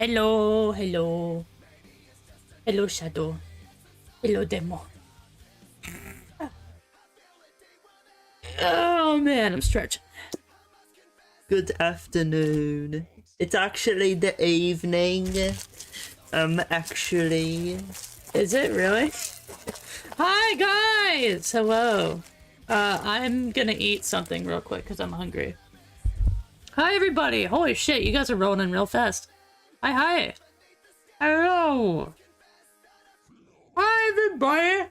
Hello, hello. Hello, Shadow. Hello, Demo. Oh man, I'm stretching. Good afternoon. It's actually the evening. Actually. Is it really? Hi, guys! Hello. I'm gonna eat something real quick because I'm hungry. Hi, everybody! Holy shit, you guys are rolling in real fast. Hi. Hello. Hi, everybody.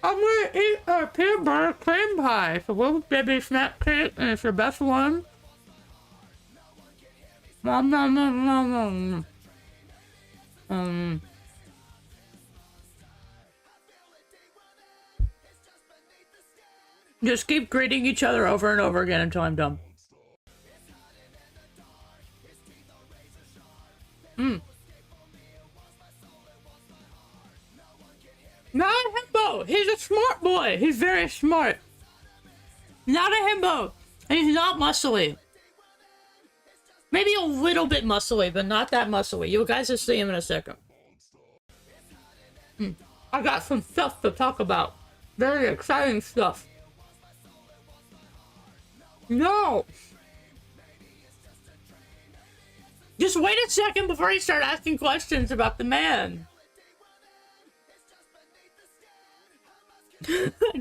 I'm gonna eat a peanut butter cream pie. It's a little baby snack cake, and it's the best one. Nom nom nom nom nom. Just keep greeting each other over and over again until I'm done. Not a himbo! He's a smart boy! He's very smart! Not a himbo! He's not muscly. Maybe a little bit muscly, but not that muscly. You guys will see him in a second. I got some stuff to talk about. Very exciting stuff. No! Just wait a second before you start asking questions about the man.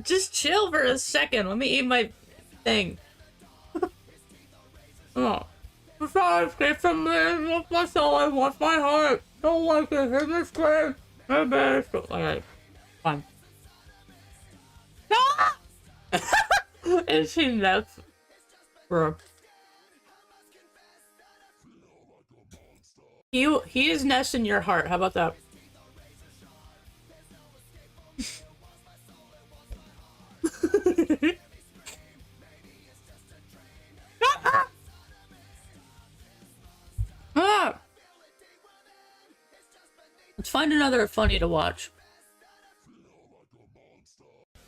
Just chill for a second. Let me eat my thing. Oh. I'm sorry, escape from me. Lost my soul. I want my heart. Don't like it. Hear me scream. Alright. Fine. Ah! Is she nuts? Bro. He is nest in your heart. How about that? Ah! Let's find another funny to watch.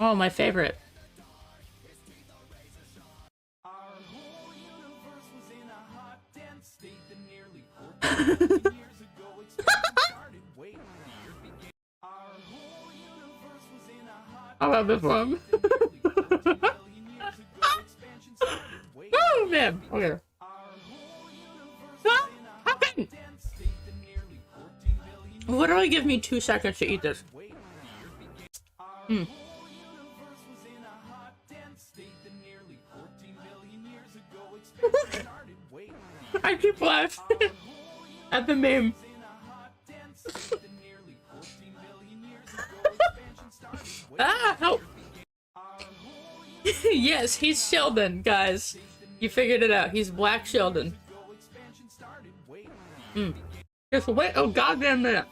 Oh, my favorite. I love this one. Oh man, okay. Ah, happen. Literally give me 2 seconds to eat this. I keep laughing at the meme. Ah, help! Yes, he's Sheldon, guys. You figured it out. He's Black Sheldon. Just wait. Oh, goddamn minute.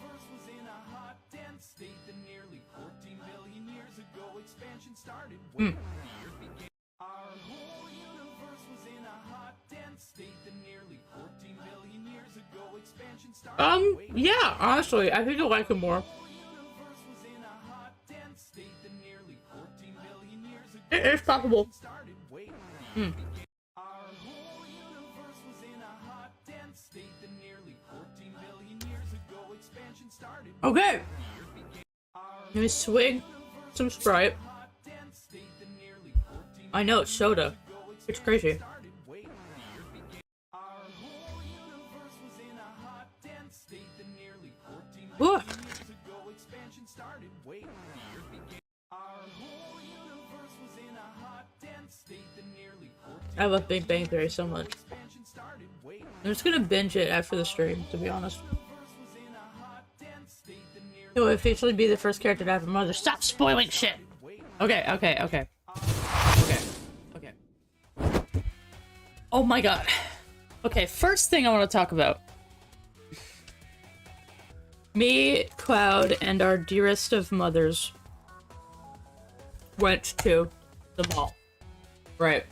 Yeah, honestly, I think I like him more. It's possible. Okay. Let me swig some Sprite. I know, it's soda. It's crazy. Ooh. I love Big Bang Theory so much. I'm just gonna binge it after the stream, to be honest. He'll officially be the first character to have a mother. Stop spoiling shit! Okay. Oh my god. Okay, first thing I want to talk about. Me, Cloud, and our dearest of mothers went to the mall. Right.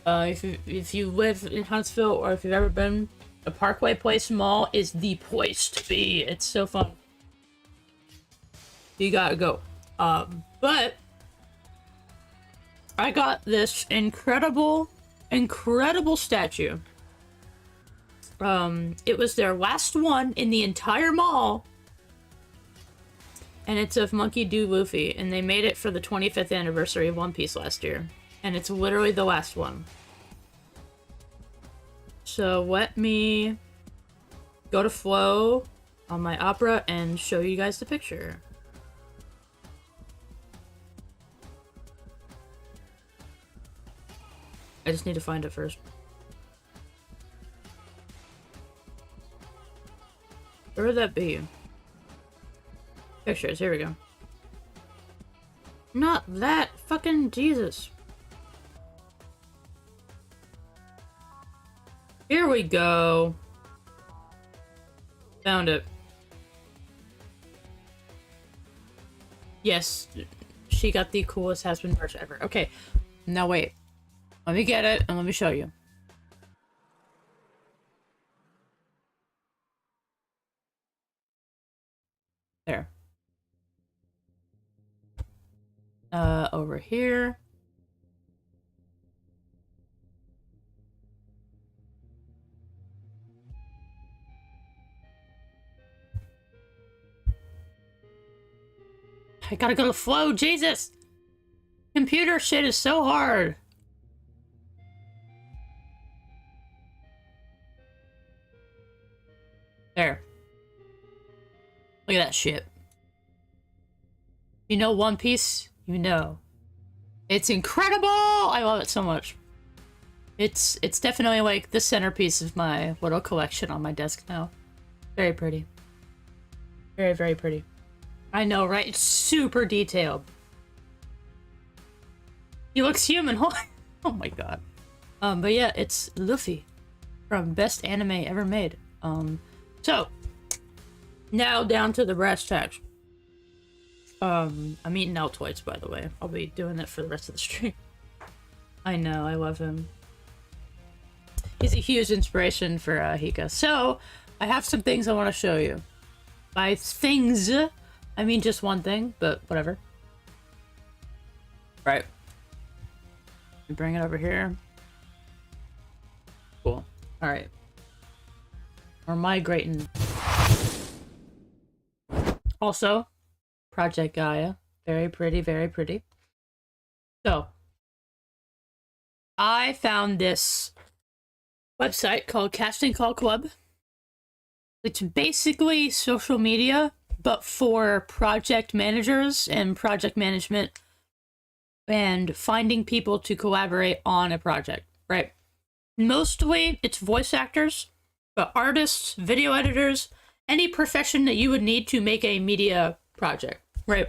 If you live in Huntsville or if you've ever been, the Parkway Place Mall is the place to be. It's so fun. You gotta go. But I got this incredible statue. It was their last one in the entire mall. And it's of Monkey D. Luffy, and they made it for the 25th anniversary of One Piece last year. And it's literally the last one. So let me go to Flow on my Opera and show you guys the picture. I just need to find it first. Where would that be? Pictures, here we go. Not that fucking Jesus. Here we go. Found it. Yes, she got the coolest has-been merch ever. Okay, now wait. Let me get it and let me show you. There. Over here. I gotta go to Flow, Jesus! Computer shit is so hard. There. Look at that shit. You know One Piece? You know. It's incredible! I love it so much. It's definitely like the centerpiece of my little collection on my desk now. Very pretty. Very, very pretty. I know, right? It's super detailed. He looks human. Oh my god. But yeah, it's Luffy from Best Anime Ever Made. So now down to the brass tacks. I'm eating Altoids, by the way. I'll be doing that for the rest of the stream. I know, I love him. He's a huge inspiration for Hika. So I have some things I want to show you. By things, I mean just one thing, but whatever. Right. Bring it over here. Cool. Alright. We're migrating. Also, Project Gaia. Very pretty, very pretty. So, I found this website called Casting Call Club. It's basically social media, but for project managers and project management and finding people to collaborate on a project, right? Mostly it's voice actors, but artists, video editors, any profession that you would need to make a media project, right?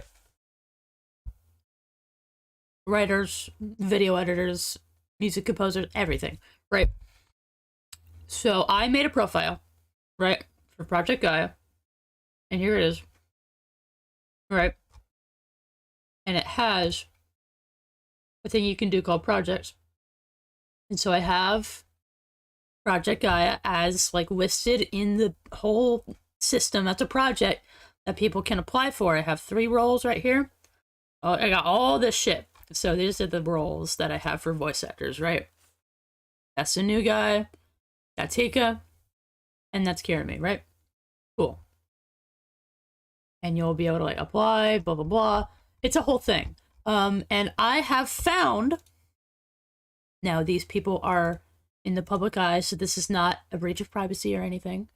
Writers, video editors, music composers, everything, right? So I made a profile, right, for Project Gaia, and here it is, right? And it has a thing you can do called projects. And so I have Project Gaia as like listed in the whole system as a project that people can apply for. I have 3 roles right here. Oh, I got all this shit. So these are the roles that I have for voice actors, right? That's the new guy. That's Hika. And that's Kirimi, right? Cool. And you'll be able to like apply, blah, blah, blah. It's a whole thing. And I have found, now these people are in the public eye, so this is not a breach of privacy or anything.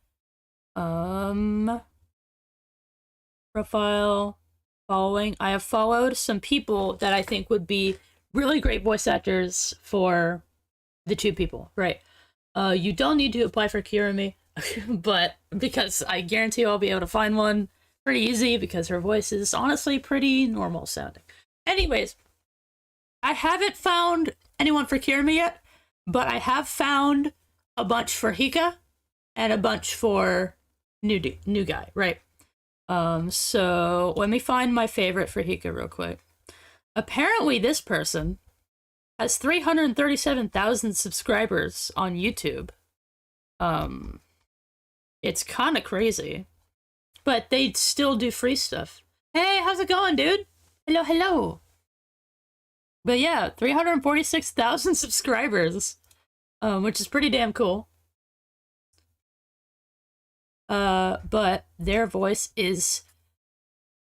Profile, following. I have followed some people that I think would be really great voice actors for the 2 people, right? You don't need to apply for Kirimi, but because I guarantee I'll be able to find one pretty easy because her voice is honestly pretty normal sounding. Anyways, I haven't found anyone for Kirimi yet, but I have found a bunch for Hika and a bunch for new guy, right? So let me find my favorite for Hika real quick. Apparently this person has 337,000 subscribers on YouTube. It's kind of crazy, but they still do free stuff. Hey, how's it going, dude? Hello, hello. But yeah, 346,000 subscribers, which is pretty damn cool. But their voice is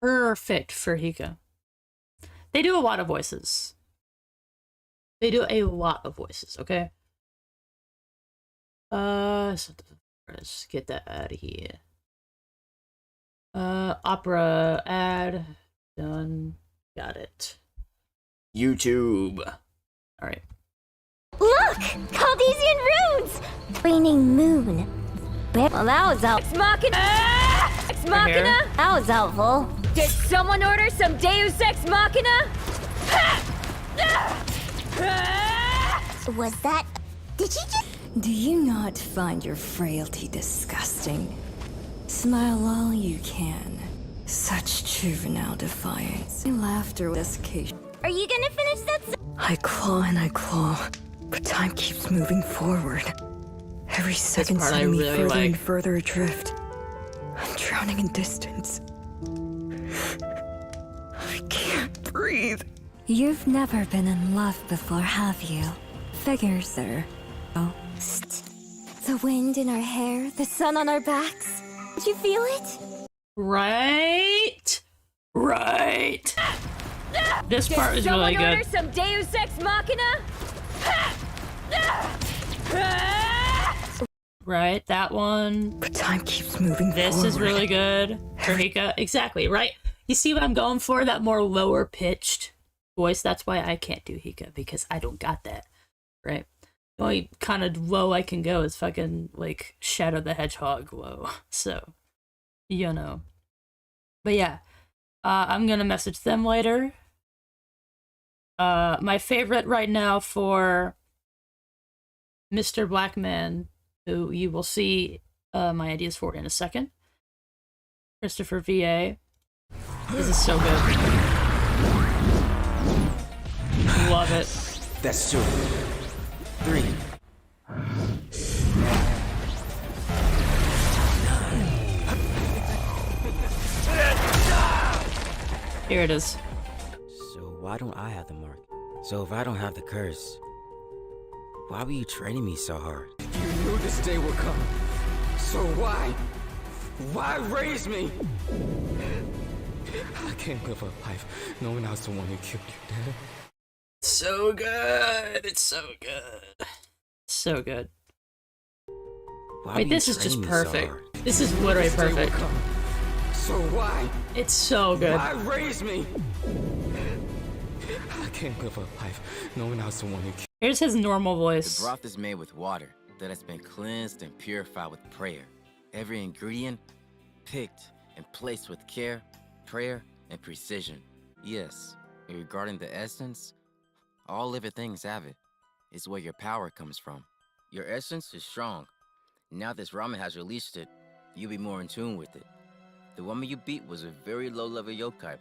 perfect for Hika. They do a lot of voices. They do a lot of voices, okay? So let's get that out of here. Opera ad done. Got it. YouTube. All right. Look! Chaldean runes! Raining moon. Well, that was out. Ex Machina! Ex Machina! That was helpful. Did someone order some Deus Ex Machina? Was that... Did she just... Do you not find your frailty disgusting? Smile all you can. Such juvenile defiance. Laughter with desiccation. Are you gonna finish that? I claw and I claw, but time keeps moving forward. Every second sending me really further and further adrift. I'm drowning in distance. I can't breathe. You've never been in love before, have you? Figures there. Oh. The wind in our hair, the sun on our backs. Did you feel it? Right. Right. This part is really good. Order some Deus Ex Machina? Right, that one. But time keeps moving This forward. is really good for Hika. Exactly, right? You see what I'm going for? That more lower pitched voice. That's why I can't do Hika, because I don't got that. Right? The only kind of low I can go is fucking like Shadow the Hedgehog low. So, you know. But yeah, I'm gonna message them later. My favorite right now for Mr. Blackman, who you will see my ideas for in a second. Christopher VA. This is so good. Love it. That's 2. 3. Here it is. So why don't I have the mark? So if I don't have the curse, why were you training me so hard? You knew this day would come. So why? Why raise me? I can't live a life knowing I was the one who killed your dad. So good. It's so good. So good. Why Wait, were this you is just training me so perfect. hard? This is literally This day will perfect. come. So why? It's so good. Why raise me? I can't live a life knowing I was the one who killed. Here's his normal The voice. broth is made with water that has been cleansed and purified with prayer. Every ingredient picked and placed with care, prayer, and precision. Yes, and regarding the essence, all living things have it. It's where your power comes from. Your essence is strong. Now this ramen has released it, you'll be more in tune with it. The woman you beat was a very low-level yokai.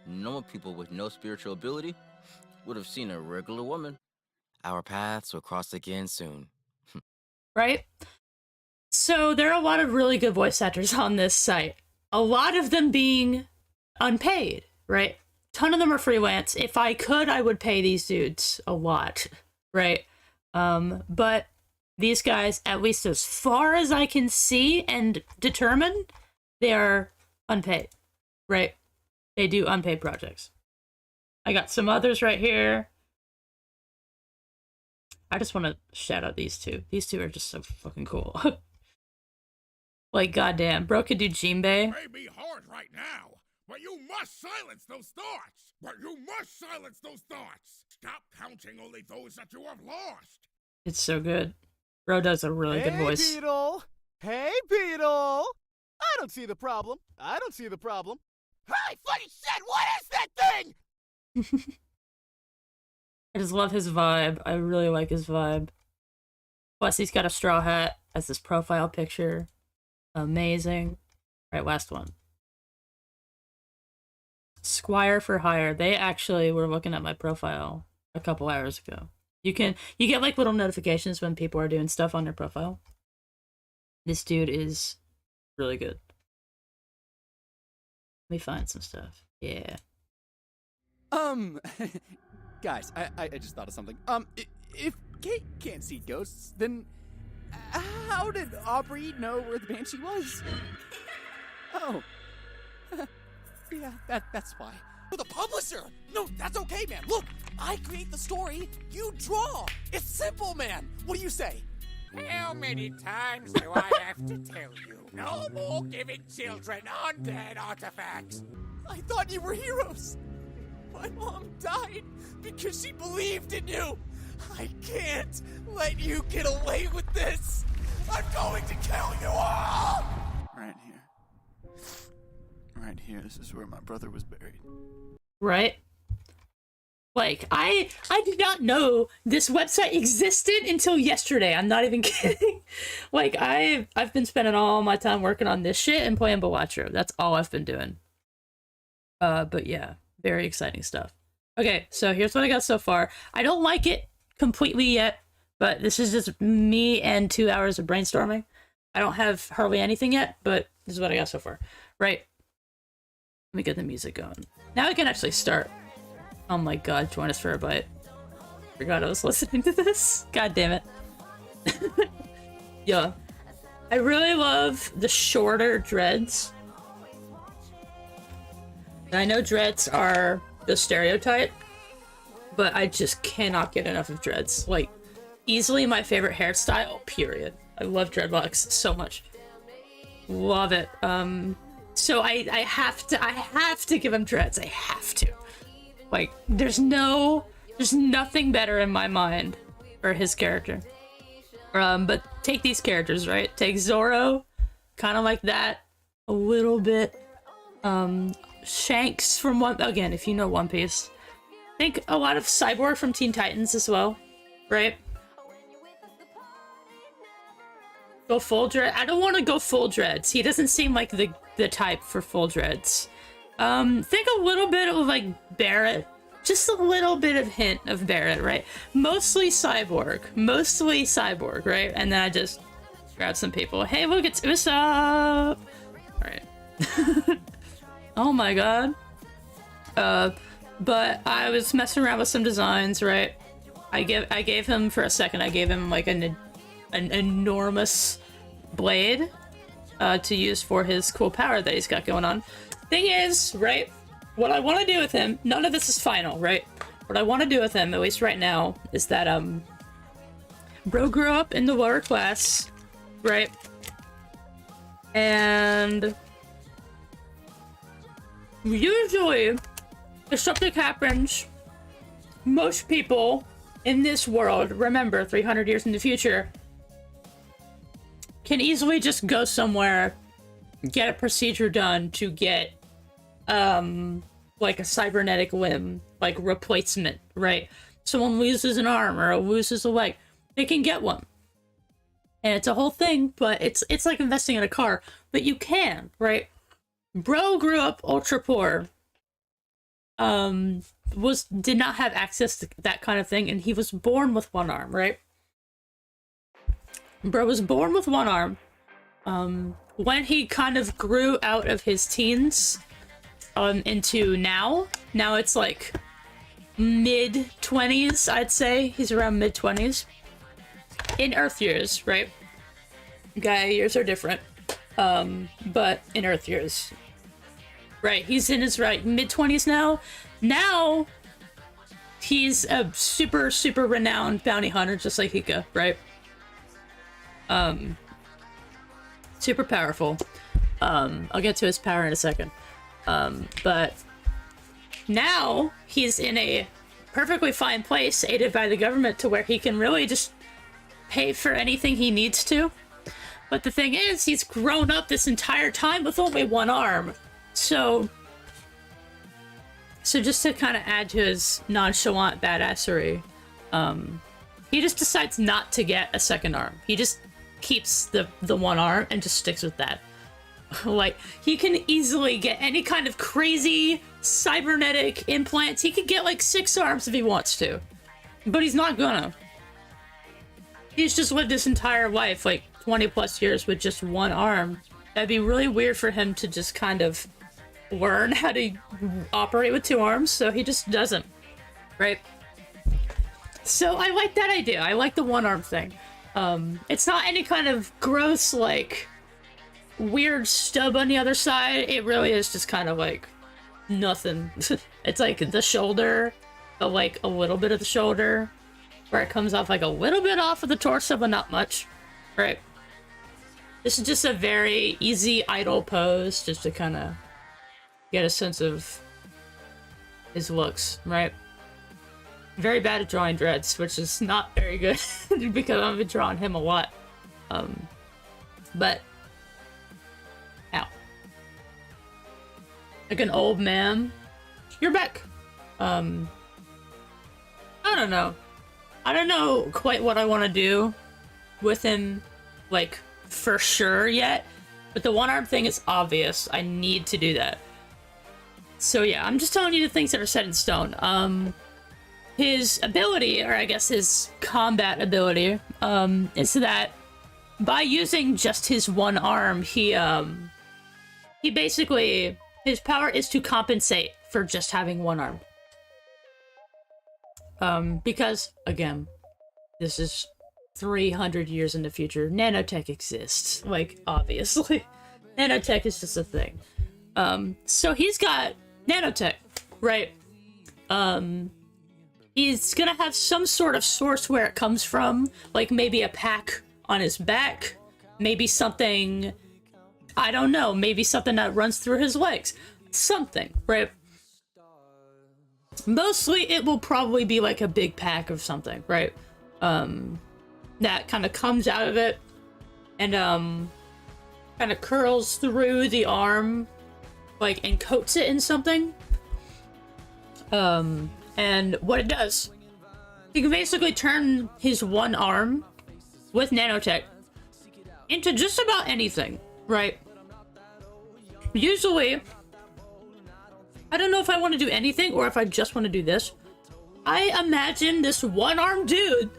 Normal people with no spiritual ability would have seen a regular woman. Our paths will cross again soon. Right? So there are a lot of really good voice actors on this site. A lot of them being unpaid, right? Ton of them are freelance. If I could, I would pay these dudes a lot, right? But these guys, at least as far as I can see and determine, they are unpaid, right? They do unpaid projects. I got some others right here. I just want to shout out these two. These two are just so fucking cool. Like, goddamn, bro could do Jinbei. May be hard right now, but you must silence those thoughts. Stop counting only those that you have lost. It's so good. Bro does a really good voice. Beetle! Hey, Beetle! I don't see the problem. Hey, funny shit, what is that thing? I just love his vibe. I really like his vibe. Plus, he's got a straw hat as his profile picture. Amazing. All right, last one. Squire for Hire. They actually were looking at my profile a couple hours ago. You get like little notifications when people are doing stuff on their profile. This dude is really good. Let me find some stuff. Yeah. Guys, I just thought of something. If Kate can't see ghosts, then how did Aubrey know where the banshee was? Oh. Yeah, that's why. The publisher! No, that's okay, man. Look, I create the story, you draw. It's simple, man. What do you say? How many times do I have to tell you? No more giving children undead artifacts. I thought you were heroes. My mom died because she believed in you. I can't let you get away with this. I'm going to kill you all! Right here. Right here, this is where my brother was buried. Right? Like, I did not know this website existed until yesterday. I'm not even kidding. Like, I've been spending all my time working on this shit and playing Bawatro. That's all I've been doing. But yeah, very exciting stuff. Okay, so here's what I got so far. I don't like it completely yet, but this is just me and 2 hours of brainstorming. I don't have hardly anything yet, but this is what I got so far. Right. Let me get the music going. Now I can actually start. Oh my god, join us for a bite. Forgot I was listening to this. God damn it. Yeah. I really love the shorter dreads. I know dreads are the stereotype, but I just cannot get enough of dreads. Like, easily my favorite hairstyle, period. I love dreadlocks so much. Love it. So I have to give him dreads. I have to. Like, there's nothing better in my mind for his character. But take these characters, right? Take Zoro, kind of like that, a little bit. Shanks from again, if you know One Piece. Think a lot of Cyborg from Teen Titans as well, right? Go full dread. I don't want to go full dreads. He doesn't seem like the type for full dreads. Think a little bit of like Barrett. Just a little bit of hint of Barrett, right? Mostly cyborg, right? And then I just grab some people. Hey, look, it's Usopp! Alright. Oh my god. But I was messing around with some designs, right? I gave him, for a second, I gave him like an enormous blade to use for his cool power that he's got going on. Thing is, right, what I want to do with him, none of this is final, right? What I want to do with him, at least right now, is that bro grew up in the lower class, right? And usually if something happens, most people in this world, remember 300 years in the future, can easily just go somewhere, get a procedure done to get like a cybernetic limb, like replacement, right? Someone loses an arm or loses a leg, they can get one. And it's a whole thing, but it's like investing in a car, but you can, right? Bro grew up ultra poor, did not have access to that kind of thing, and he was born with one arm, right? Bro was born with one arm. When he kind of grew out of his teens, into now it's like mid-20s, I'd say. He's around mid-20s. In Earth years, right? Gaia years are different. But in Earth years. Right, he's in his mid-20s now. Now, he's a super, super renowned bounty hunter, just like Hika, right? Super powerful. I'll get to his power in a second. But now he's in a perfectly fine place, aided by the government, to where he can really just pay for anything he needs to. But the thing is, he's grown up this entire time with only one arm. So just to kind of add to his nonchalant badassery, he just decides not to get a second arm. He just keeps the one arm and just sticks with that. Like, he can easily get any kind of crazy cybernetic implants. He could get like 6 arms if he wants to, but he's not gonna. He's just lived his entire life, like 20 plus years, with just 1 arm. That'd be really weird for him to just kind of learn how to operate with 2 arms, so he just doesn't, right? So I like that idea. I like the 1 arm thing. It's not any kind of gross, like, weird stub on the other side. It really is just kind of like nothing. It's like the shoulder, but like a little bit of the shoulder, where it comes off like a little bit off of the torso, but not much, right? This is just a very easy idle pose, just to kind of get a sense of his looks, right? Very bad at drawing dreads, which is not very good because I've been drawing him a lot. But ow. Like an old man. You're back. I don't know. I don't know quite what I want to do with him, like, for sure yet. But the 1 arm thing is obvious. I need to do that. So yeah, I'm just telling you the things that are set in stone. His ability, or I guess his combat ability, is that by using just his 1 arm, he basically, his power is to compensate for just having 1 arm. Because, again, this is 300 years in the future. Nanotech exists, like, obviously. Nanotech is just a thing. So he's got nanotech, right? He's gonna have some sort of source where it comes from, like maybe a pack on his back, maybe something, I don't know, maybe something that runs through his legs. Something, right? Mostly it will probably be like a big pack of something, right? That kind of comes out of it and kind of curls through the arm, like, and coats it in something. And what it does, you can basically turn his 1 arm with nanotech into just about anything, right? Usually, I don't know if I want to do anything or if I just want to do this. I imagine this 1-armed dude.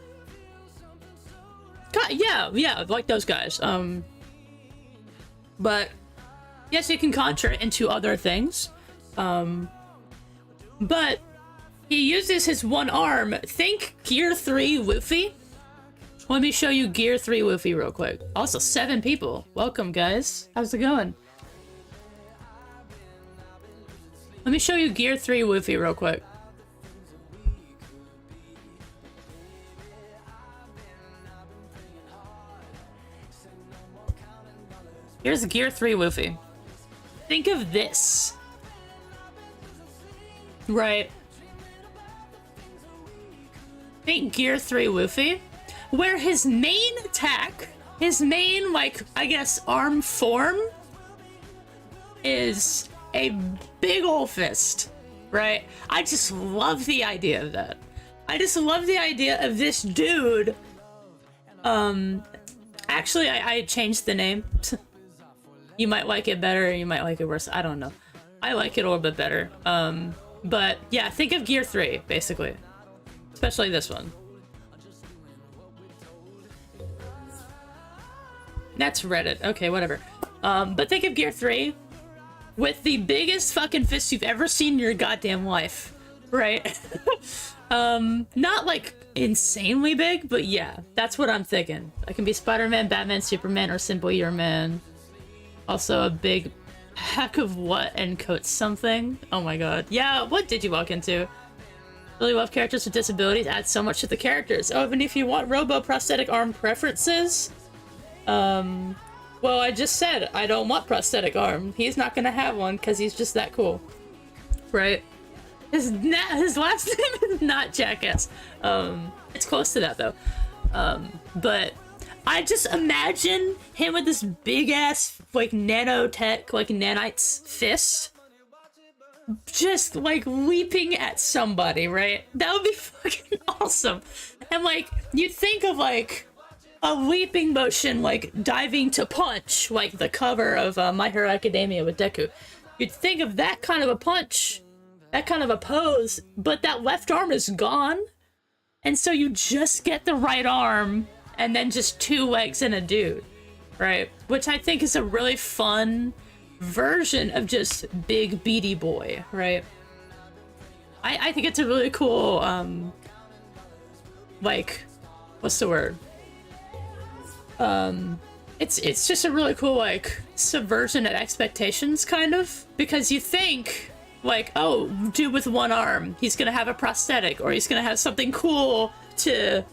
God, yeah, like those guys. But yes, you can conjure it into other things. But he uses his 1 arm. Think Gear 3 Luffy. Let me show you Gear 3 Luffy real quick. Also, 7 people. Welcome, guys. How's it going? Let me show you Gear 3 Luffy real quick. Here's Gear 3 Luffy. Think of this. Right. Think Gear 3 Luffy, where his main attack, his main, like, I guess, arm form is a big ol' fist, right? I just love the idea of that. I just love the idea of this dude. Actually, I changed the name. You might like it better, you might like it worse, I don't know. I like it a little bit better. But yeah, think of Gear 3, basically. Especially this one. That's Reddit. Okay, whatever. But think of Gear 3 with the biggest fucking fist you've ever seen in your goddamn life, right? Not like insanely big, but yeah, that's what I'm thinking. It can be Spider-Man, Batman, Superman, or simply your man. Also a big pack of what and coats something. Oh my god. Yeah, what did you walk into? Really love characters with disabilities. Add so much to the characters. Oh, and if you want robo prosthetic arm preferences, well, I just said I don't want prosthetic arm. He's not gonna have one because he's just that cool, right? His last name is not Jackass. It's close to that though. But I just imagine him with this big ass like nanotech, like nanites fist, just like leaping at somebody, right? That would be fucking awesome. And like you'd think of like a leaping motion, like diving to punch, like the cover of My Hero Academia with Deku. You'd think of that kind of a punch, that kind of a pose, but that left arm is gone. And so you just get the right arm and then just 2 legs and a dude, right? Which I think is a really fun version of just big beady boy, right? I think it's a really cool, like, what's the word? It's just a really cool, like, subversion of expectations, kind of, because you think, like, oh, dude with 1 arm, he's gonna have a prosthetic, or he's gonna have something cool to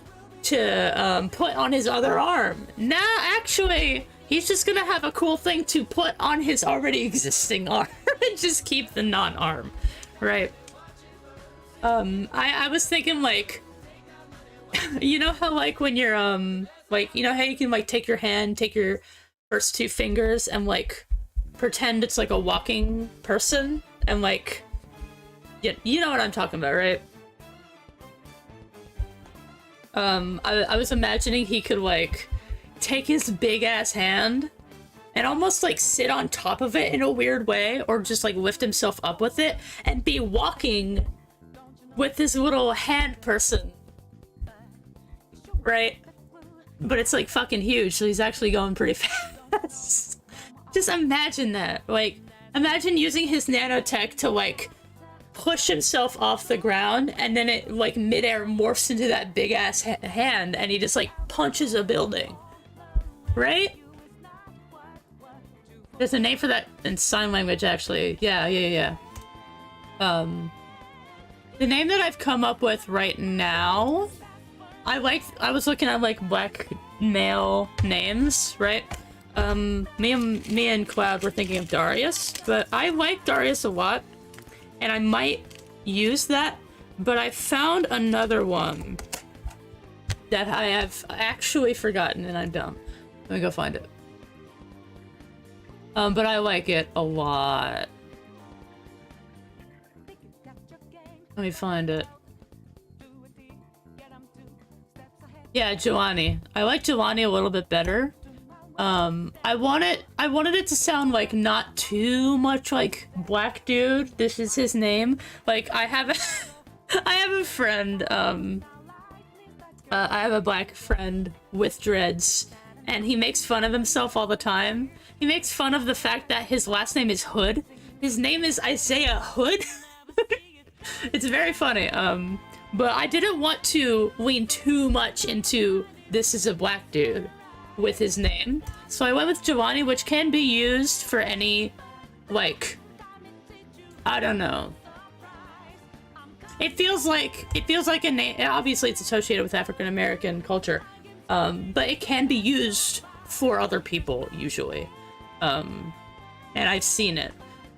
put on his other arm. Nah, actually, he's just gonna have a cool thing to put on his already existing arm and just keep the non-arm, right? I was thinking, like, you know how, like, when you're, like, you know how you can, like, take your hand, take your first 2 fingers and, like, pretend it's, like, a walking person? And, like, you know what I'm talking about, right? I was imagining he could, like, take his big-ass hand and almost, like, sit on top of it in a weird way, or just, like, lift himself up with it, and be walking with this little hand person. Right? But it's, like, fucking huge, so he's actually going pretty fast. Just imagine that. Like, imagine using his nanotech to, like, push himself off the ground, and then it, like, midair morphs into that big-ass hand, and he just, like, punches a building. Right? There's a name for that in sign language, actually. Yeah. The name that I've come up with right now, I was looking at, like, black male names, right? Me and Cloud were thinking of Darius, but I like Darius a lot, and I might use that, but I found another one that I have actually forgotten, and I'm dumb. Let me go find it. But I like it a lot. Let me find it. Yeah, Giovanni. I like Giovanni a little bit better. I wanted it to sound like not too much like black dude. This is his name. Like, I have a friend, I have a black friend with dreads, and he makes fun of himself all the time. He makes fun of the fact that his last name is Hood. His name is Isaiah Hood. It's very funny. But I didn't want to lean too much into this is a black dude with his name. So I went with Giovanni, which can be used for any, like, I don't know. It feels like a name. Obviously, it's associated with African American culture, but it can be used for other people usually. And I've seen it.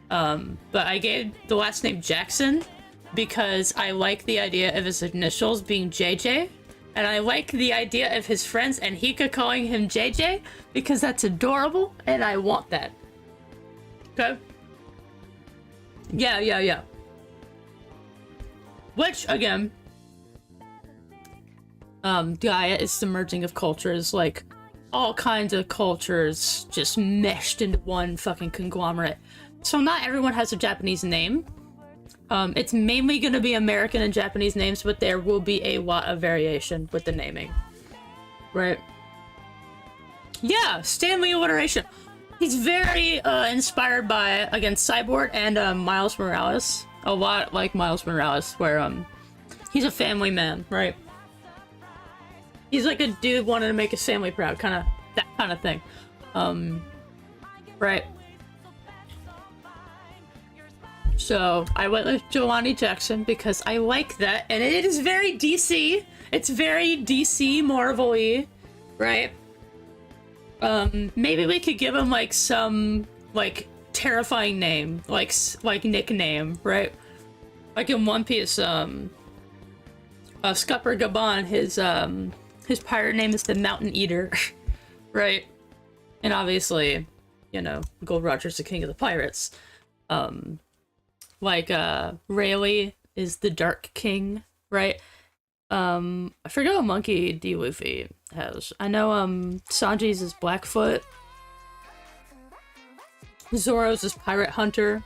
But I gave the last name Jackson because I like the idea of his initials being JJ, and I like the idea of his friends and Hika calling him JJ because that's adorable, and I want that. Okay? Yeah. Which, again, Gaia is the merging of cultures, like, all kinds of cultures just meshed into one fucking conglomerate. So not everyone has a Japanese name. It's mainly going to be American and Japanese names, but there will be a lot of variation with the naming. Right? Yeah, Stanley alliteration. He's very inspired by, again, Cyborg and Miles Morales. A lot like Miles Morales, where he's a family man, right? He's like a dude wanting to make his family proud, that kind of thing. Right. So I went with Giovanni Jackson because I like that, and it is very DC. It's very DC Marvel-y, right? Maybe we could give him like some like terrifying name, like nickname, right? Like in One Piece, Scupper Gaban, his pirate name is the Mountain Eater, right? And obviously, you know, Gold Roger's the king of the pirates. Like, Rayleigh is the Dark King, right? I forget what monkey D. Luffy has. I know, Sanji's is Blackfoot. Zoro's is Pirate Hunter.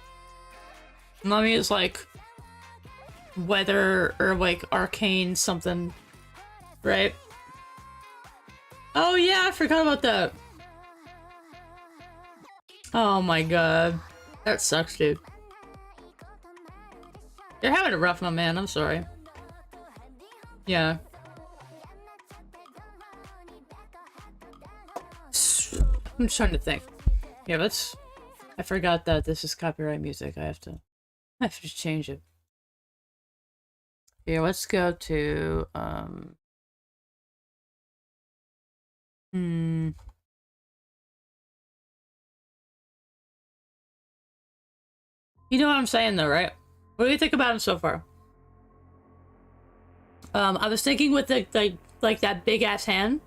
Nami is like weather or like arcane something, right? Oh yeah, I forgot about that. Oh my god. That sucks, dude. You're having it rough, my man. I'm sorry. Yeah. I'm just trying to think. Yeah, let's... I forgot that this is copyright music. I have to change it. Yeah, let's go to, You know what I'm saying though, right? What do you think about him so far? I was thinking with the like that big ass hand.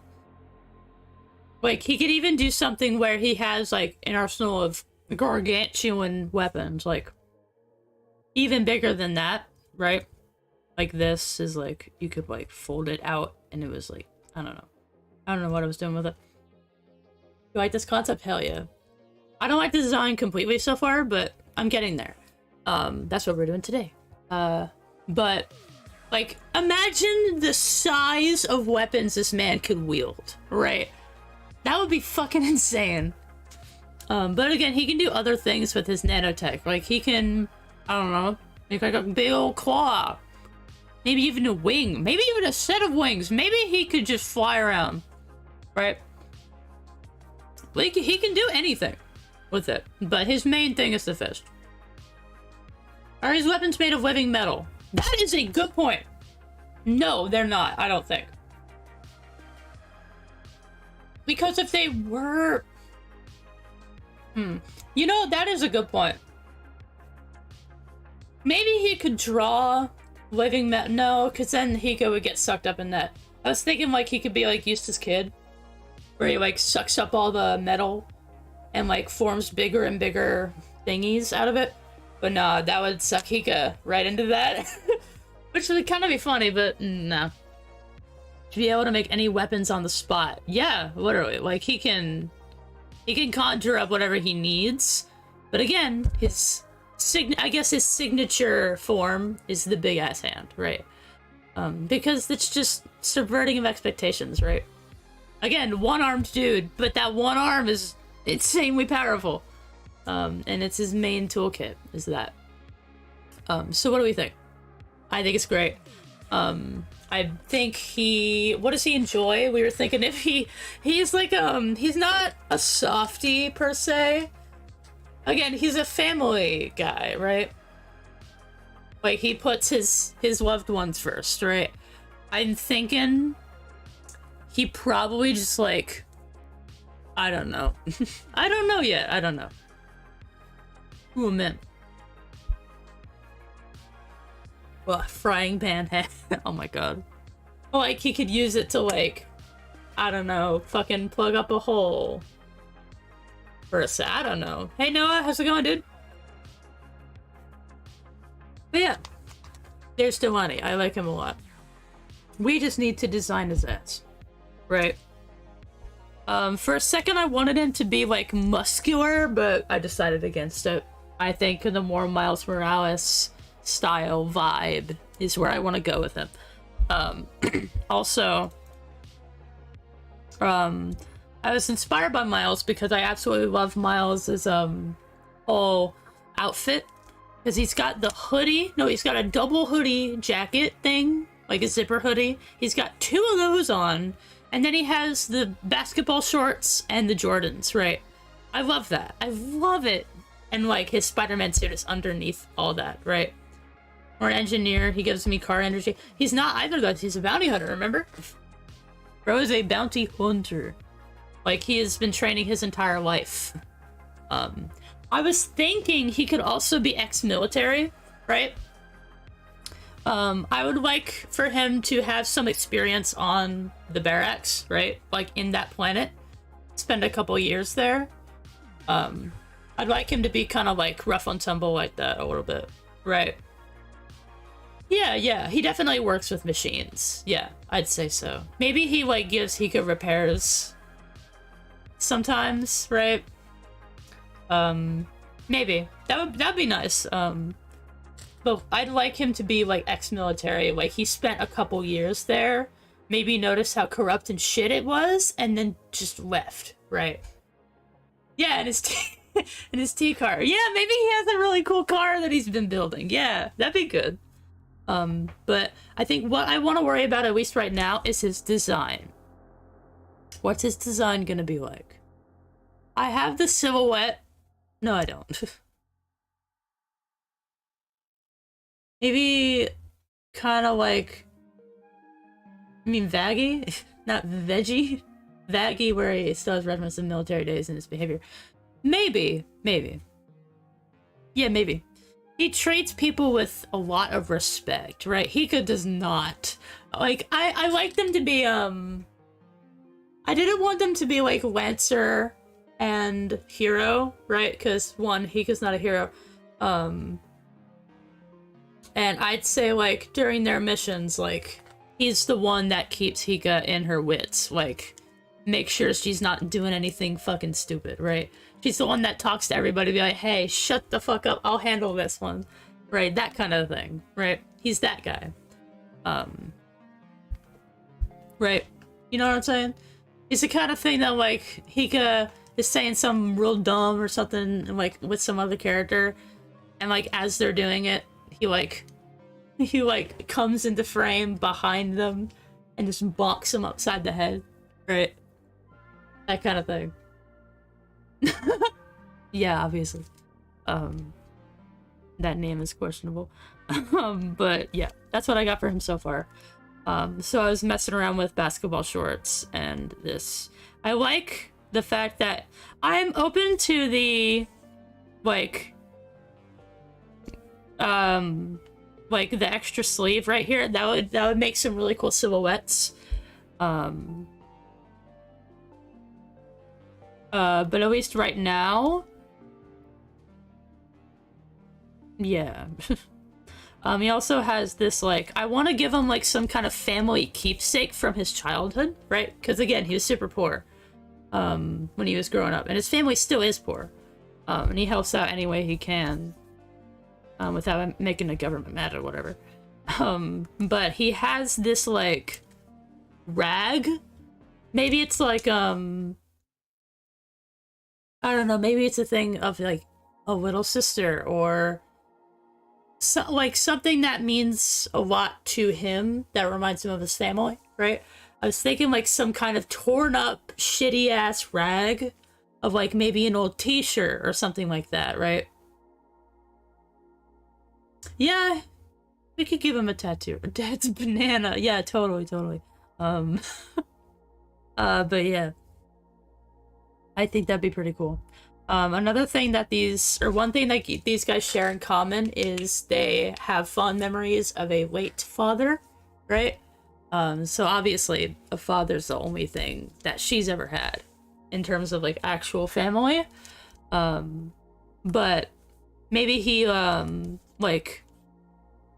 Like he could even do something where he has like an arsenal of gargantuan weapons, like even bigger than that, right? Like this is like you could like fold it out and it was like I don't know what I was doing with it. You like this concept? Hell yeah. I don't like the design completely so far, but I'm getting there. That's what we're doing today. But like imagine the size of weapons this man could wield, right? That would be fucking insane. But again, he can do other things with his nanotech. Like he can, I don't know, make like a big old claw. Maybe even a wing. Maybe even a set of wings. Maybe he could just fly around, right? Like he can do anything with it. But his main thing is the fist. Are his weapons made of living metal? That is a good point. No, they're not. I don't think. Because if they were... You know, that is a good point. Maybe he could draw living metal. No, because then Hiko would get sucked up in that. I was thinking like he could be like Eustace Kid. Where he like sucks up all the metal and like forms bigger and bigger thingies out of it. But nah, that would suck Hika right into that. Which would kind of be funny, but nah. To be able to make any weapons on the spot. Yeah, literally. Like he can conjure up whatever he needs. But again, I guess his signature form is the big ass hand, right? Because it's just subverting of expectations, right? Again, one-armed dude, but that one arm is insanely powerful. And it's his main toolkit, is that. So what do we think? I think it's great. I think what does he enjoy? We were thinking if he's like, he's not a softie per se. Again, he's a family guy, right? Like he puts his loved ones first, right? I'm thinking he probably just like, I don't know. I don't know yet. I don't know. Ooh, man. Well, frying pan head. Oh my god. Like, he could use it to, like, I don't know, fucking plug up a hole. For a set, I don't know. Hey, Noah, how's it going, dude? But yeah. There's Delani. I like him a lot. We just need to design his ass. Right? For a second, I wanted him to be, like, muscular, but I decided against it. I think the more Miles Morales style vibe is where I want to go with him. Also, I was inspired by Miles because I absolutely love Miles's whole outfit, because he's got the hoodie. No, he's got a double hoodie jacket thing, like a zipper hoodie. He's got two of those on, and then he has the basketball shorts and the Jordans, right? I love that. I love it. And like his Spider-Man suit is underneath all that, right? Or an engineer, he gives me car energy. He's not either of those, he's a bounty hunter, remember? Bro is a bounty hunter. Like, he has been training his entire life. I was thinking he could also be ex-military, right? I would like for him to have some experience on the barracks, right? Like, in that planet. Spend a couple years there. I'd like him to be kind of like rough on tumble like that a little bit, right? Yeah, yeah, he definitely works with machines. Yeah, I'd say so. Maybe he like gives Hika repairs sometimes, right? Maybe. That'd be nice. But I'd like him to be like ex-military. Like he spent a couple years there, maybe notice how corrupt and shit it was, and then just left, right? Yeah, and his and his T car. Yeah, maybe he has a really cool car that he's been building. Yeah, that'd be good. But I think what I want to worry about, at least right now, is his design. What's his design gonna be like? I have the silhouette. No, I don't. Maybe kind of like, I mean, vaggy? Not veggie? Vaggy, where he still has reference to military days in his behavior. Maybe. Maybe. Yeah, maybe. He treats people with a lot of respect, right? Hika does not. Like, I like them to be, I didn't want them to be like Lancer and Hero, right? Because one, Hika's not a hero. And I'd say like during their missions, like he's the one that keeps Hika in her wits. Like, make sure she's not doing anything fucking stupid, right? She's the one that talks to everybody, be like, hey, shut the fuck up, I'll handle this one. Right, that kind of thing, right? He's that guy. Right? You know what I'm saying? He's the kind of thing that, like, Hika is saying something real dumb or something, like, with some other character, and, like, as they're doing it, he comes into frame behind them and just bonks them upside the head, right? That kind of thing. Yeah, obviously. That name is questionable. But yeah, that's what I got for him so far. So I was messing around with basketball shorts and this. I like the fact that I'm open to the, like the extra sleeve right here. That would make some really cool silhouettes. But at least right now, yeah. He also has this, like, I want to give him, like, some kind of family keepsake from his childhood, right? Because, again, he was super poor, when he was growing up. And his family still is poor. And he helps out any way he can, without making the government mad or whatever. But he has this, like, rag. Maybe it's, like, I don't know, maybe it's a thing of, like, a little sister, or like something that means a lot to him that reminds him of his family, right? I was thinking like some kind of torn up, shitty ass rag of like maybe an old t-shirt or something like that, right? Yeah, we could give him a tattoo. Dad's banana. Yeah, totally. But yeah. I think that'd be pretty cool. Another thing that one thing that these guys share in common is they have fond memories of a late father, right? So obviously a father's the only thing that she's ever had in terms of like actual family. But maybe he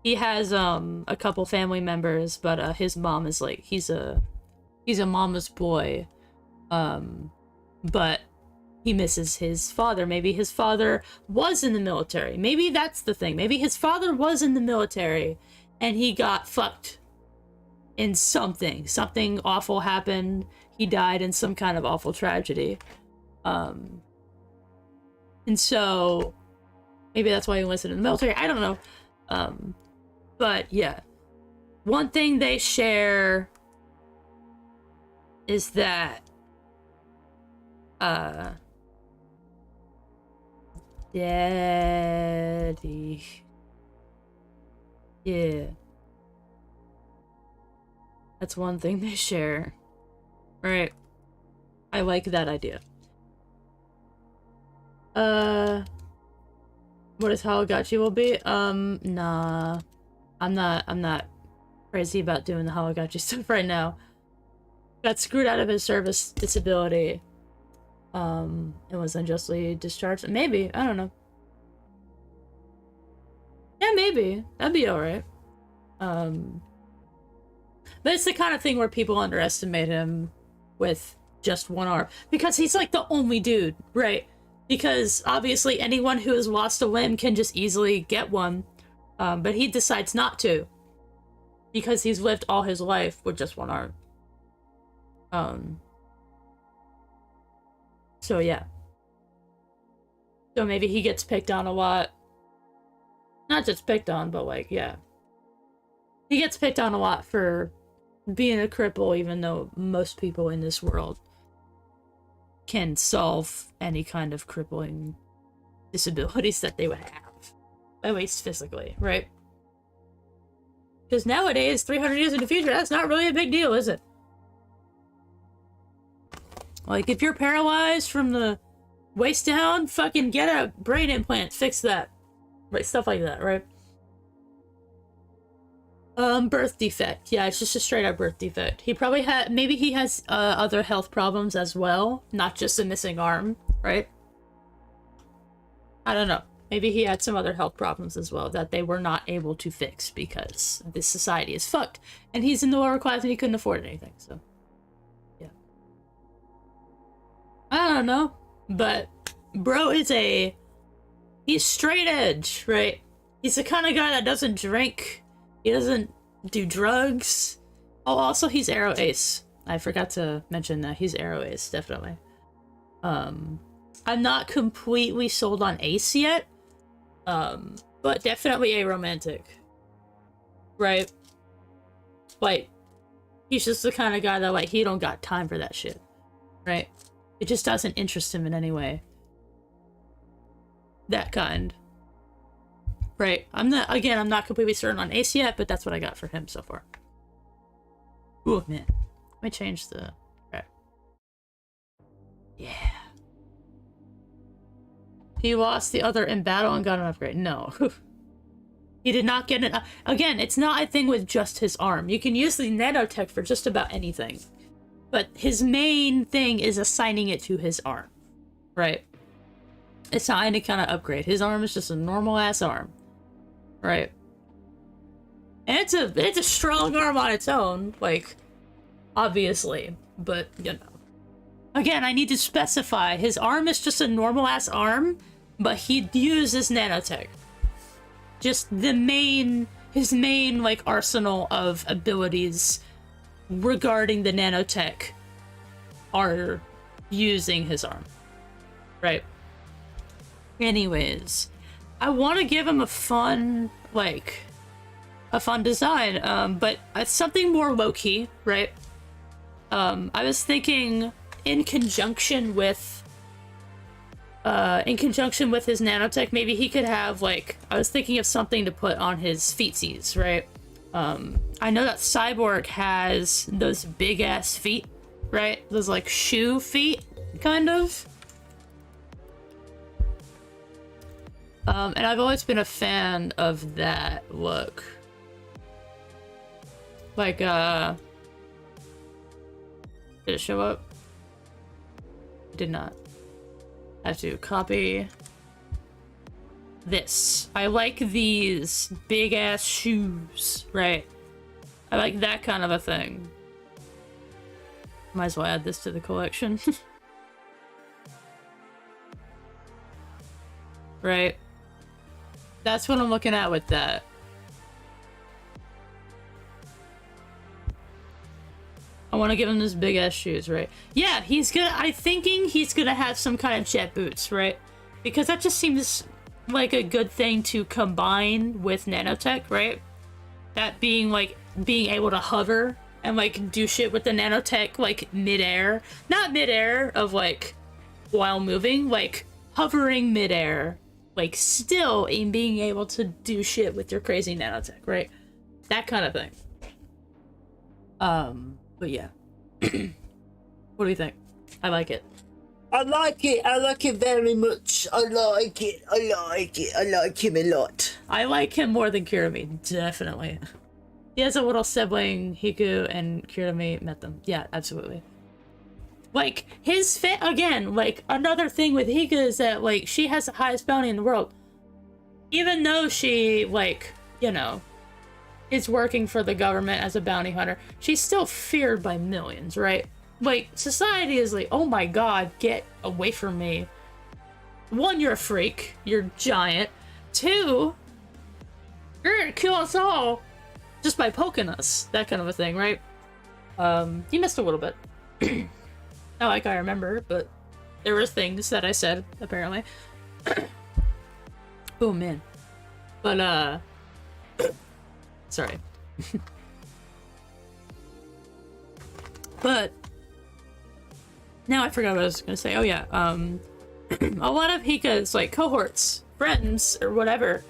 he has a couple family members, but his mom is like he's a mama's boy. But he misses his father. Maybe his father was in the military. Maybe that's the thing. Maybe his father was in the military and he got fucked in something. Something awful happened. He died in some kind of awful tragedy. And so maybe that's why he enlisted in the military. I don't know. But yeah. One thing they share is that Daddy. Yeah. That's one thing they share. Right. I like that idea. What is Hologotchi will be? Nah. I'm not crazy about doing the Hologotchi stuff right now. Got screwed out of his service disability. And was unjustly discharged. Maybe, I don't know. Yeah, maybe. That'd be alright. But it's the kind of thing where people underestimate him with just one arm. Because he's like the only dude, right? Because obviously anyone who has lost a limb can just easily get one. But he decides not to. Because he's lived all his life with just one arm. So yeah. So maybe he gets picked on a lot. Not just picked on, but like, yeah. He gets picked on a lot for being a cripple, even though most people in this world can solve any kind of crippling disabilities that they would have. At least physically, right? Because nowadays, 300 years in the future, that's not really a big deal, is it? Like, if you're paralyzed from the waist down, fucking get a brain implant, fix that. Right, stuff like that, right? Birth defect. Yeah, it's just a straight up birth defect. He probably had, maybe he has other health problems as well, not just a missing arm, right? I don't know. Maybe he had some other health problems as well that they were not able to fix because this society is fucked. And he's in the lower class and he couldn't afford anything, so. Yeah. I don't know. But bro is he's straight edge, right? He's the kind of guy that doesn't drink. He doesn't do drugs. Oh, also he's Arrow Ace. I forgot to mention that. He's Arrow Ace, definitely. I'm not completely sold on Ace yet. But definitely a romantic. Right? Like, he's just the kind of guy that, like, he don't got time for that shit. Right? It just doesn't interest him in any way. That kind. Right. I'm not completely certain on Ace yet, but that's what I got for him so far. Ooh, man. Let me change the... Okay. Yeah. He lost the other in battle and got an upgrade. No. He did not get an... Again, it's not a thing with just his arm. You can use the nanotech for just about anything. But his main thing is assigning it to his arm. Right? It's not any kind of upgrade. His arm is just a normal-ass arm. Right? And it's a strong arm on its own. Like, obviously. But, you know. Again, I need to specify. His arm is just a normal-ass arm, but he uses nanotech. Just his main, like, arsenal of abilities regarding the nanotech are using his arm. Right? Anyways, I want to give him a fun design, but it's something more low-key, right? I was thinking in conjunction with his nanotech, maybe he could have, like, I was thinking of something to put on his feetsies, right? I know that Cyborg has those big-ass feet, right? Those, like, shoe feet, kind of. And I've always been a fan of that look. Like, did it show up? It did not. I have to copy this. I like these big-ass shoes, right? I like that kind of a thing. Might as well add this to the collection. Right? That's what I'm looking at with that. I want to give him this big ass shoes, right? Yeah, I'm thinking he's gonna have some kind of jet boots, right? Because that just seems like a good thing to combine with nanotech, right? That being like being able to hover and like do shit with the nanotech like midair. Not midair of like while moving, like hovering midair. Like, still in being able to do shit with your crazy nanotech, right? That kind of thing. But yeah. What do you think? I like it. I like it. I like it very much. I like it. I like it. I like him a lot. I like him more than Kirami, definitely. He has a little sibling, Hiku, and Kirami met them. Yeah, absolutely. Like, his fit, again, like, another thing with Hiku is that, like, she has the highest bounty in the world. Even though she, like, you know, is working for the government as a bounty hunter, she's still feared by millions, right? Like, society is like, oh my god, get away from me. One, you're a freak. You're giant. Two, you're gonna kill us all just by poking us. That kind of a thing, right? You missed a little bit. Not like I remember, but there were things that I said, apparently. Oh, man. But, sorry. But now I forgot what I was gonna say. Oh yeah, a lot of Hika's like cohorts, friends, or whatever,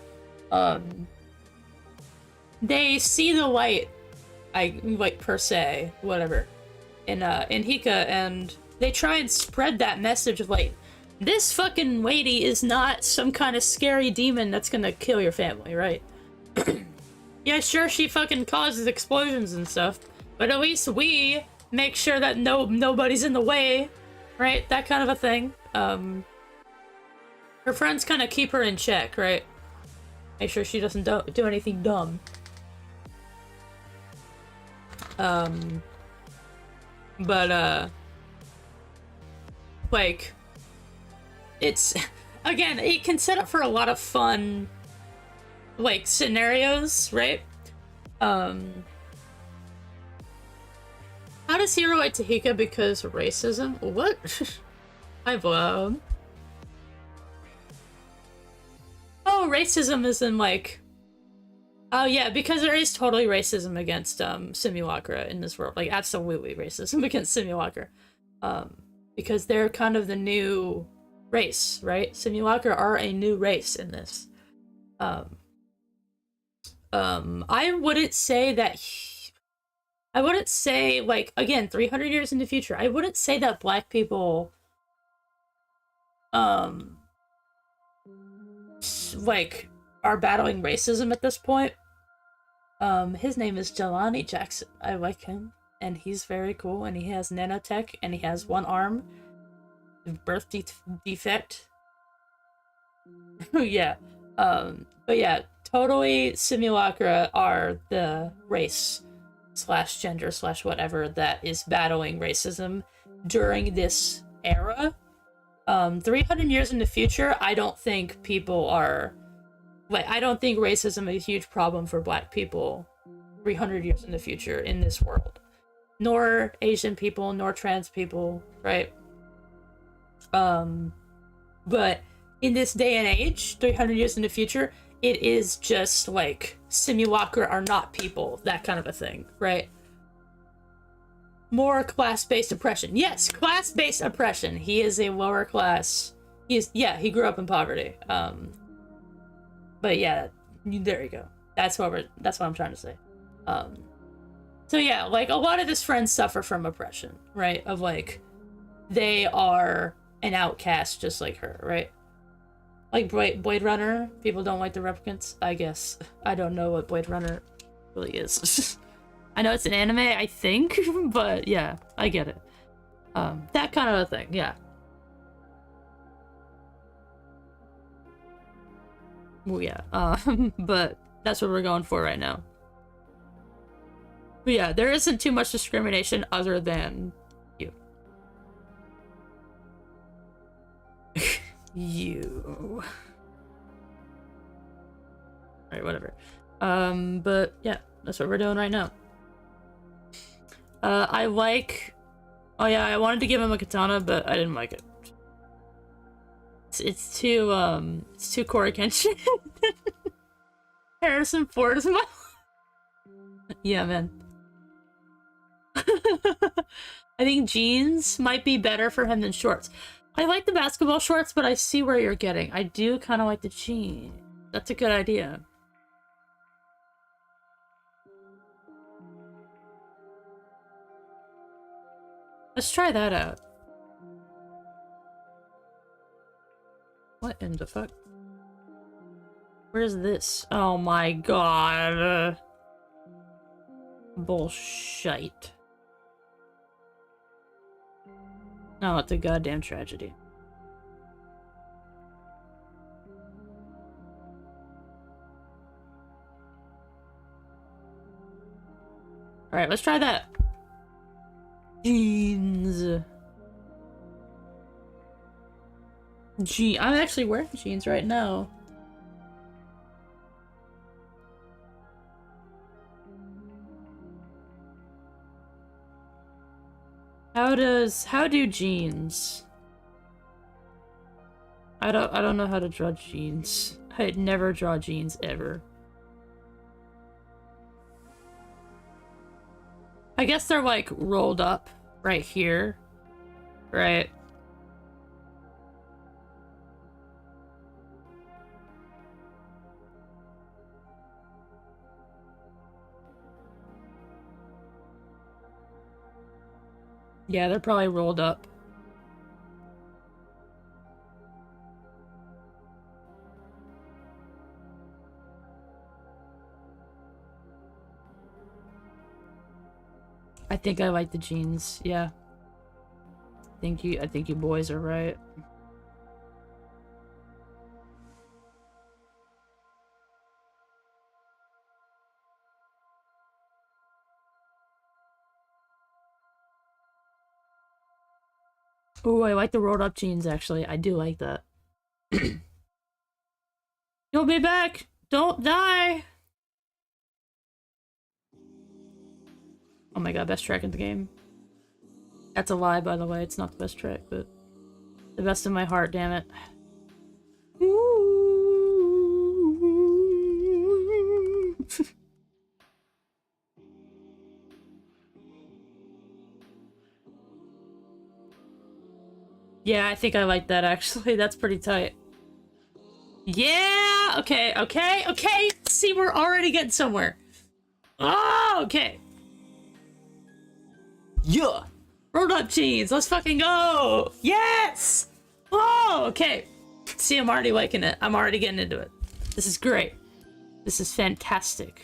they see the light, like per se, whatever, in Hika, and they try and spread that message of like, this fucking lady is not some kind of scary demon that's gonna kill your family, right? Yeah, sure, she fucking causes explosions and stuff, but at least we make sure that nobody's in the way, right? That kind of a thing. Her friends kind of keep her in check, right? Make sure she doesn't do anything dumb. Like, it's, again, it can set up for a lot of fun, like, scenarios, right? How does he relate to Hika because of racism? What? I've, Oh, racism is in, like... Oh, yeah, because there is totally racism against, Simulacra in this world. Like, absolutely racism against Simulacra. Because they're kind of the new race, right? Simulacra are a new race in this. I wouldn't say that... I wouldn't say, like, again, 300 years in the future, I wouldn't say that black people, like, are battling racism at this point. His name is Jelani Jackson. I like him, and he's very cool, and he has nanotech, and he has one arm, birth defect. Yeah, but yeah, totally Simulacra are the race / gender / whatever that is battling racism during this era. 300 years in the future, I don't think people are, like, I don't think racism is a huge problem for black people 300 years in the future in this world. Nor Asian people, nor trans people, right? But in this day and age, 300 years in the future, it is just like Simulacra are not people, that kind of a thing, right? More class-based oppression. Yes, class-based oppression. He is a lower class. He grew up in poverty. But yeah, there you go. That's what I'm trying to say. So yeah, like, a lot of his friends suffer from oppression, right? Of like, they are an outcast just like her, right? Like Blade Runner, people don't like the replicants, I guess. I don't know what Blade Runner really is. I know it's an anime, I think, but yeah, I get it. That kind of a thing, yeah. Well, yeah, but that's what we're going for right now. But yeah, there isn't too much discrimination other than you. You. Alright, whatever. But yeah, that's what we're doing right now. I like... Oh yeah, I wanted to give him a katana, but I didn't like it. It's too Korra Kenshin. Harrison Ford. Yeah, man. I think jeans might be better for him than shorts. I like the basketball shorts, but I see where you're getting. I do kind of like the jeans. That's a good idea. Let's try that out. What in the fuck? Where's this? Oh my god. Bullshit. Oh, it's a goddamn tragedy. Alright, let's try that. Jeans. I'm actually wearing jeans right now. How do jeans? I don't know how to draw jeans. I'd never draw jeans ever. I guess they're like rolled up right here, right? Yeah, they're probably rolled up. I think I like the jeans, yeah. I think you boys are right. Ooh, I like the rolled up jeans actually. I do like that. You'll be back! Don't die! Oh my god, best track in the game. That's a lie, by the way. It's not the best track, but the best in my heart, damn it. Yeah, I think I like that actually. That's pretty tight. Yeah! Okay, okay, okay! See, we're already getting somewhere. Oh, okay. Yeah! Rolled up jeans, let's fucking go! Yes! Oh, okay. See, I'm already liking it. I'm already getting into it. This is great. This is fantastic.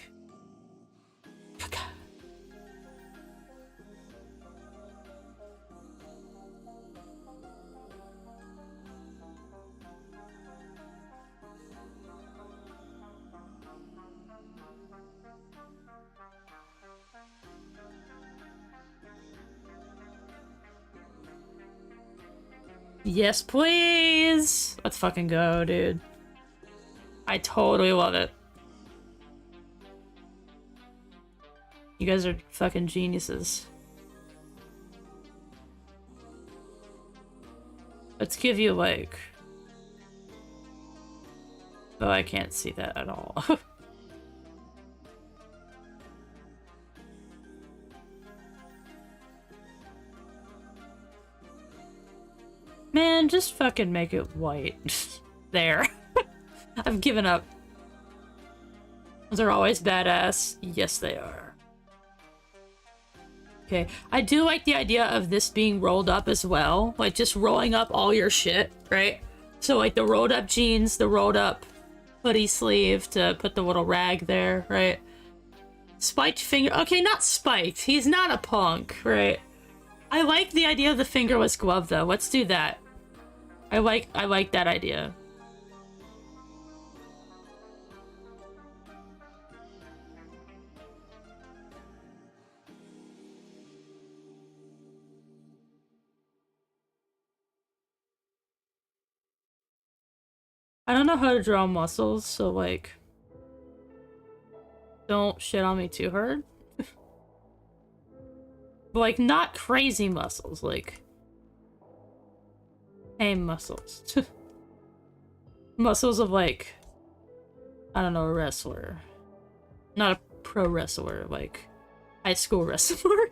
Yes, please! Let's fucking go, dude. I totally love it. You guys are fucking geniuses. Let's give you, like... Oh, I can't see that at all. Man, just fucking make it white. There. I've given up. They're always badass. Yes, they are. Okay, I do like the idea of this being rolled up as well. Like, just rolling up all your shit, right? So, like, the rolled up jeans, the rolled up hoodie sleeve to put the little rag there, right? Spiked finger. Okay, not spiked. He's not a punk, right? I like the idea of the fingerless glove, though. Let's do that. I like that idea. I don't know how to draw muscles, so like, don't shit on me too hard. But like, not crazy muscles, like tame muscles. Muscles of like, I don't know, a wrestler. Not a pro wrestler, like high school wrestler.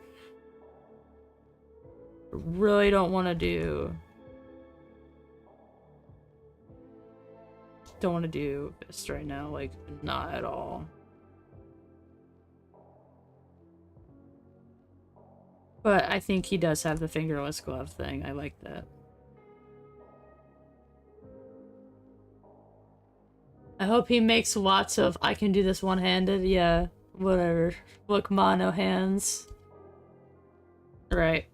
Really don't want to do... Don't want to do this right now, like, not at all. But I think he does have the fingerless glove thing. I like that. I hope he makes lots of, I can do this one-handed, yeah, whatever. Look, mono hands. Right.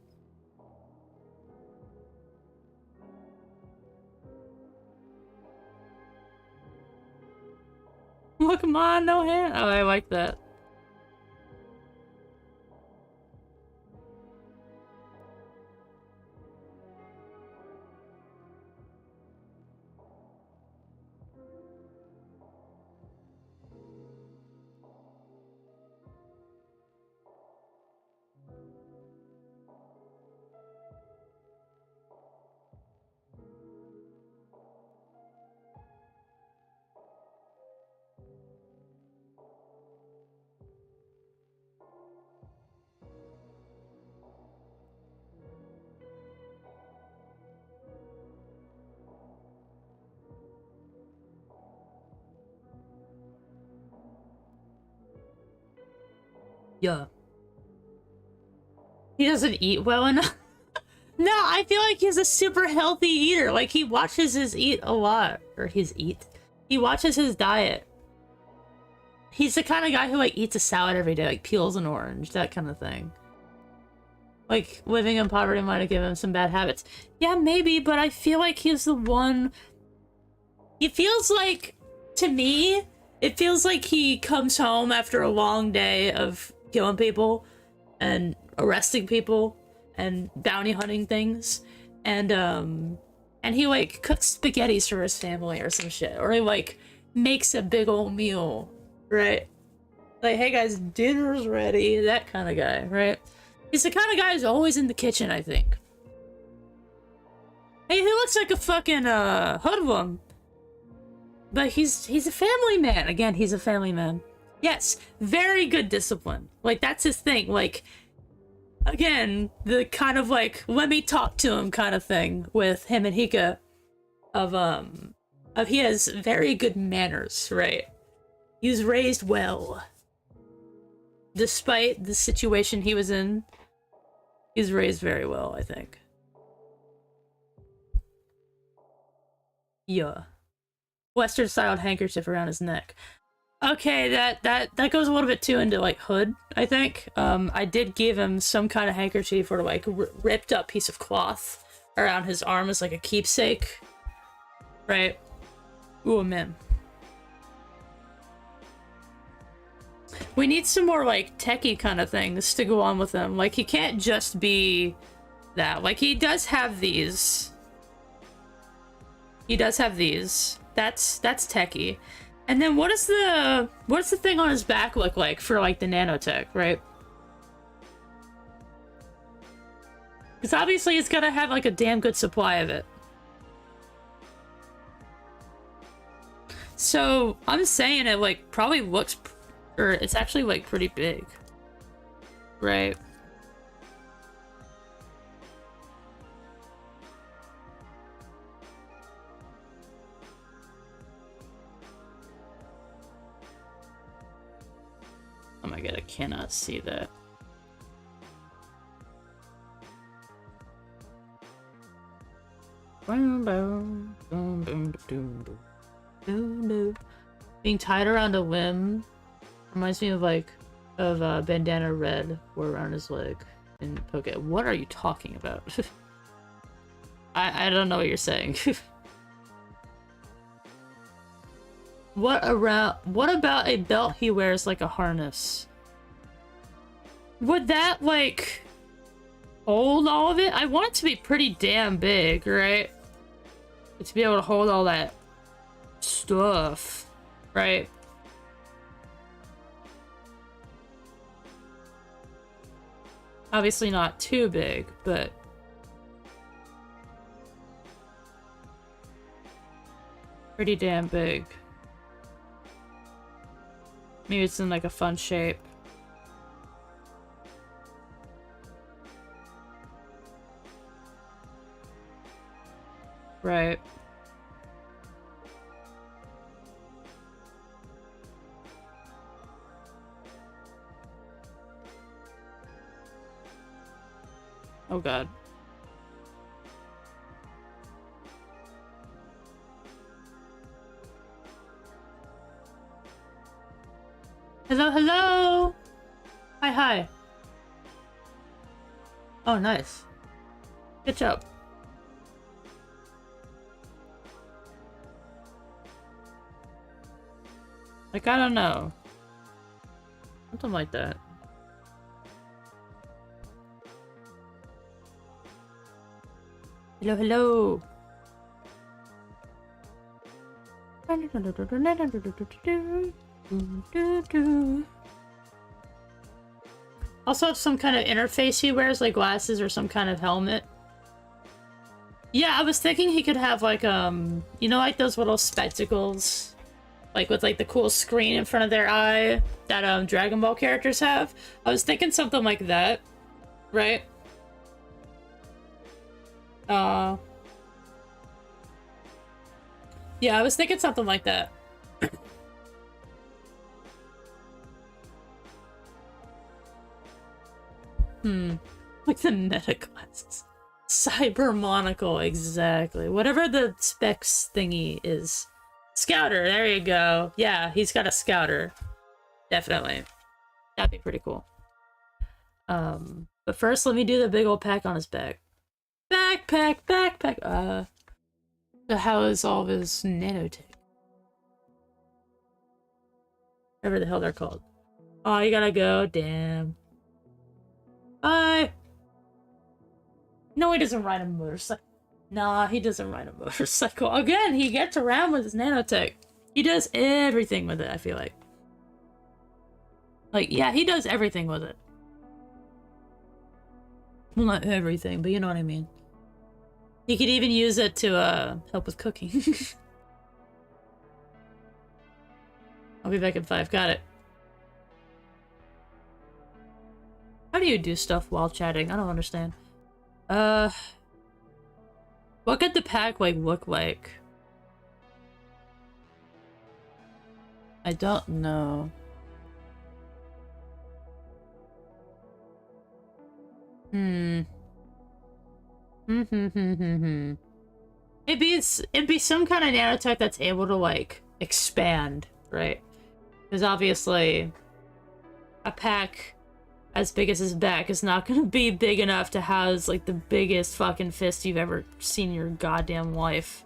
Look, mono hand. Oh, I like that. Yeah. He doesn't eat well enough. No, I feel like he's a super healthy eater. Like, he watches his eat a lot. Or his eat. He watches his diet. He's the kind of guy who, like, eats a salad every day. Like, peels an orange. That kind of thing. Like, living in poverty might have given him some bad habits. Yeah, maybe, but I feel like he's the one... It feels like, to me, it feels like he comes home after a long day of killing people and arresting people and bounty hunting things, and he like cooks spaghettis for his family or some shit, or he like makes a big old meal, right? Like, hey guys, dinner's ready, that kind of guy, right? He's the kind of guy who's always in the kitchen, I think. Hey, he looks like a fucking hoodlum, but he's a family man. Again, he's a family man. Yes, very good discipline. Like, that's his thing. Like, again, the kind of like, let me talk to him kind of thing with him and Hika of he has very good manners, right? He was raised well. Despite the situation he was in, he's raised very well, I think. Yeah. Western-styled handkerchief around his neck. Okay, that goes a little bit too into, like, hood, I think. I did give him some kind of handkerchief or, like, ripped up piece of cloth around his arm as, like, a keepsake. Right? Ooh, man. We need some more, like, techie kind of things to go on with him. Like, he can't just be that. Like, he does have these. He does have these. That's techie. And then what's the thing on his back look like for, like, the nanotech, right? Because obviously he's gotta have, like, a damn good supply of it. So, I'm saying it, like, probably looks... or it's actually, like, pretty big. Right? Oh my god, I cannot see that. Being tied around a limb reminds me of, like, Bandana Red wore around his leg in Poke. What are you talking about? I don't know what you're saying. What about a belt he wears like a harness? Would that, like, hold all of it? I want it to be pretty damn big, right? To be able to hold all that stuff, right? Obviously not too big, but... pretty damn big. Maybe it's in, like, a fun shape. Right. Oh god. Hello, hello! Hi, hi. Oh, nice. Good job. Like, I don't know. Something like that. Hello, hello! Also some kind of interface he wears, like glasses or some kind of helmet. Yeah, I was thinking he could have, like, you know, like those little spectacles? Like, with, like, the cool screen in front of their eye that, Dragon Ball characters have? I was thinking something like that. Right? Yeah, I was thinking something like that. Like the meta classes. Cyber monocle, exactly. Whatever the specs thingy is. Scouter, there you go. Yeah, he's got a scouter. Definitely. That'd be pretty cool. But first let me do the big old pack on his back. Backpack. So how is all of his nanotech? Whatever the hell they're called. Oh, you gotta go. Damn. Bye. No, he doesn't ride a motorcycle. Nah, he doesn't ride a motorcycle. Again, he gets around with his nanotech. He does everything with it, I feel like. Like, yeah, he does everything with it. Well, not everything, but you know what I mean. He could even use it to, help with cooking. I'll be back in 5. Got it. How do you do stuff while chatting? I don't understand. What could the pack, like, look like? I don't know. It'd be some kind of nanotech that's able to, like, expand, right? Because obviously a pack as big as his back is not gonna be big enough to house, like, the biggest fucking fist you've ever seen in your goddamn life.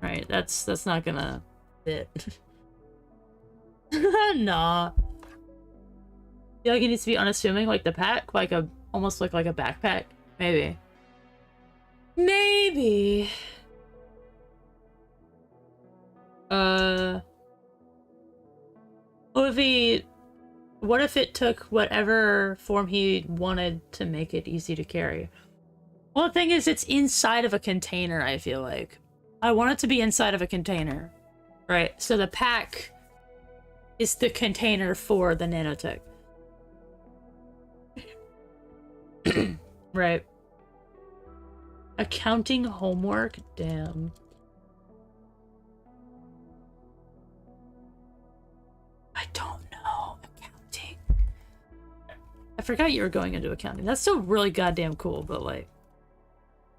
Right, that's not gonna fit. Nah. I feel like it needs to be unassuming, like the pack, like almost look like a backpack. Maybe. Maybe. What if it took whatever form he wanted to make it easy to carry? Well, the thing is, it's inside of a container, I feel like. I want it to be inside of a container. Right, so the pack is the container for the nanotech. Right. Accounting homework? Damn. I don't know. Accounting. I forgot you were going into accounting. That's still really goddamn cool, but like,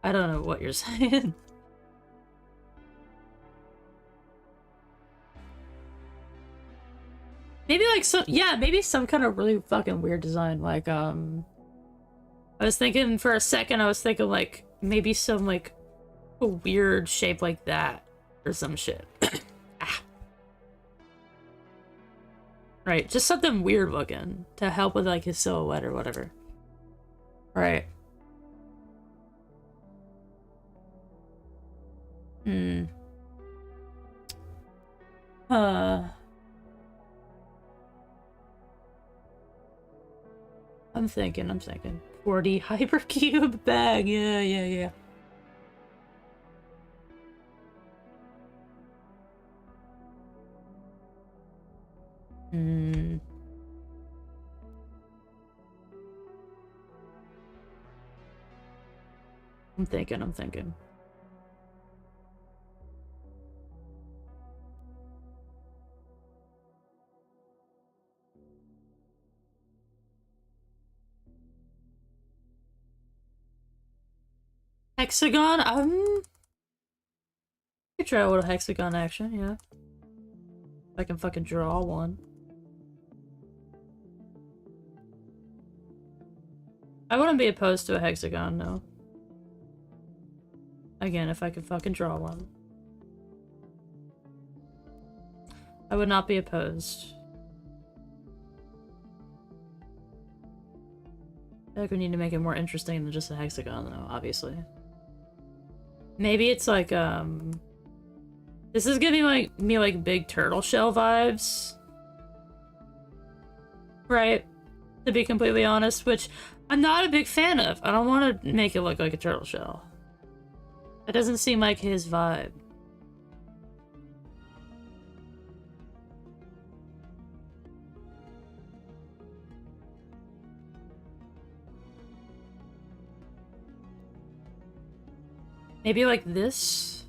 I don't know what you're saying. Maybe like some, yeah, maybe some kind of really fucking weird design. Like, I was thinking for a second, I was thinking like, maybe some like a weird shape like that or some shit. Ah. Right, just something weird looking to help with like his silhouette or whatever. Right. I'm thinking. 40 hypercube bag. Yeah. I'm thinking. Hexagon? I try a little hexagon action, yeah. If I can fucking draw one. I wouldn't be opposed to a hexagon, no. Again, if I could fucking draw one. I would not be opposed. I feel like we need to make it more interesting than just a hexagon, though, obviously. Maybe it's like, this is giving me like big turtle shell vibes. Right? To be completely honest, which I'm not a big fan of. I don't want to make it look like a turtle shell. That doesn't seem like his vibe. Maybe like this?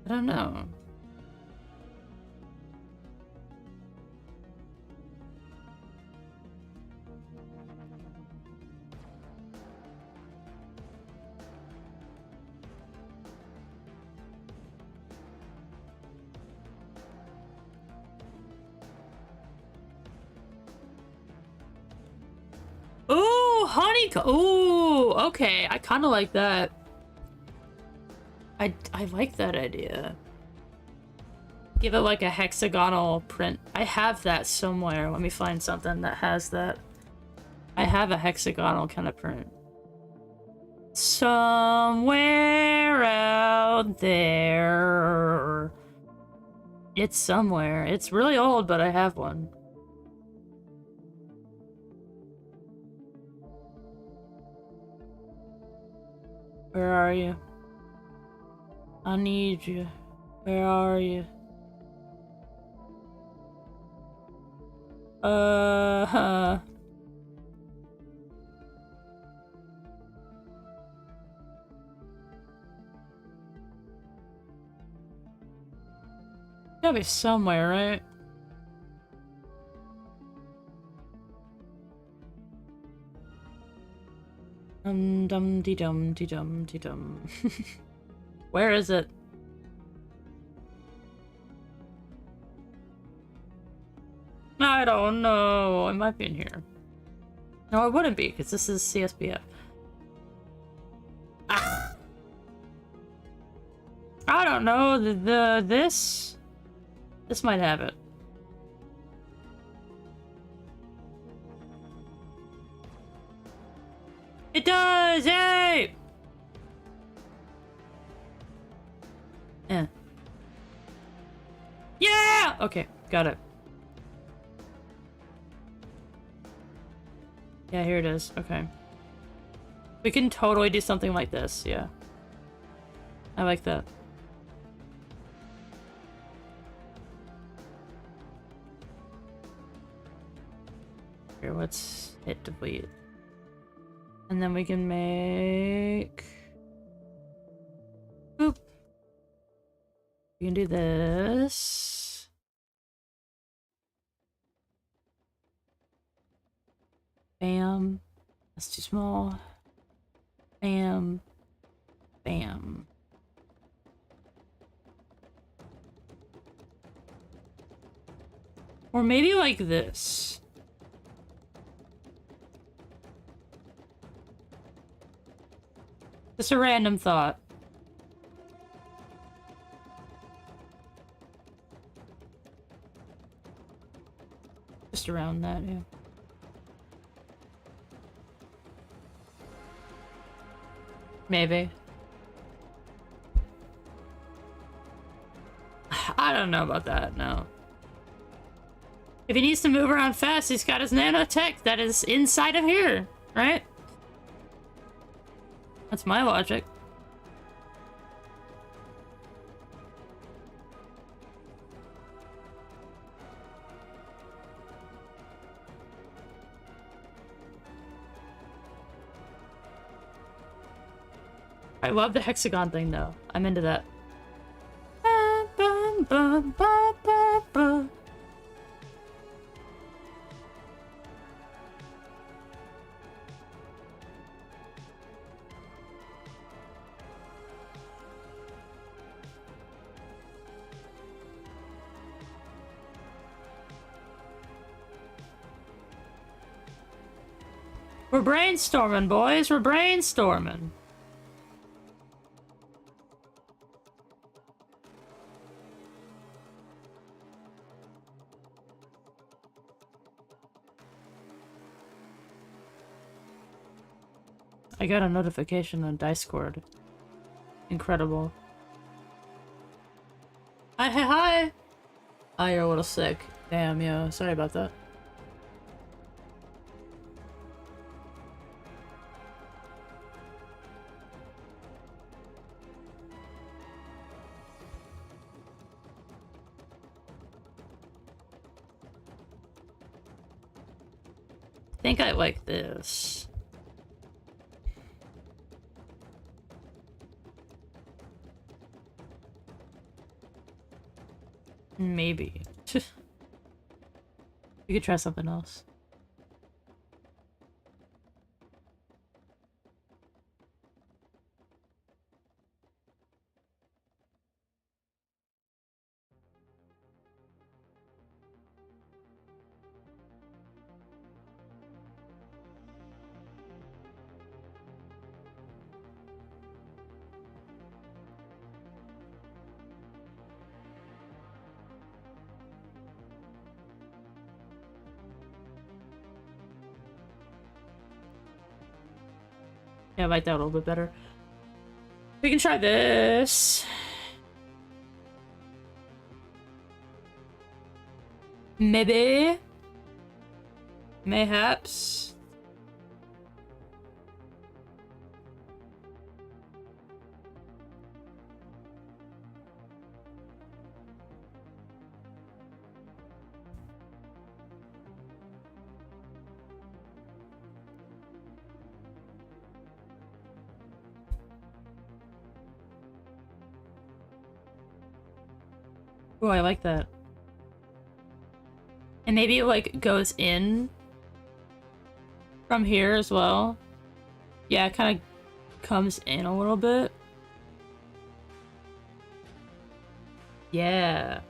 I don't know. honeycomb. Ooh, okay. I kind of like that. I like that idea. Give it like a hexagonal print. I have that somewhere. Let me find something that has that. I have a hexagonal kind of print. Somewhere out there. It's somewhere. It's really old, but I have one. Where are you? I need you. Where are you? Gotta be somewhere, right? Dum dee dum dee dum dee dum. Where is it? I don't know. It might be in here. No, it wouldn't be, because this is CSBF. Ah! I don't know. This might have it. It does! Yay! Yeah. Yeah! Okay, got it. Yeah, here it is. Okay. We can totally do something like this, yeah. I like that. Here, let's hit delete. And then we can make... Boop. We can do this. Bam. That's too small. Bam. Bam. Or maybe like this. Just a random thought. Just around that, yeah. Maybe. I don't know about that, no. If he needs to move around fast, he's got his nanotech that is inside of here, right? That's my logic. I love the hexagon thing, though. I'm into that. We're brainstorming, boys. We're brainstorming. I got a notification on Discord. Incredible. Hi. Oh, you're a little sick. Damn, yo. Sorry about that. I think I like this. Maybe. You could try something else. Yeah, I like that a little bit better. We can try this. Maybe. Mayhaps. Oh, I like that. And maybe it, like, goes in from here as well. Yeah, it kind of comes in a little bit. Yeah.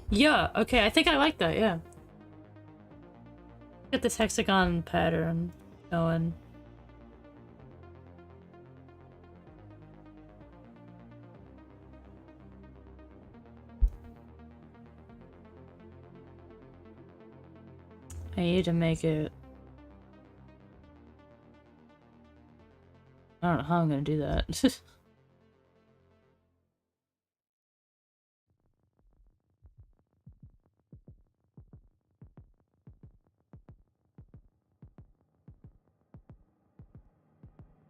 Yeah, okay, I think I like that, yeah. Get this hexagon pattern going. I need to make it... I don't know how I'm gonna do that.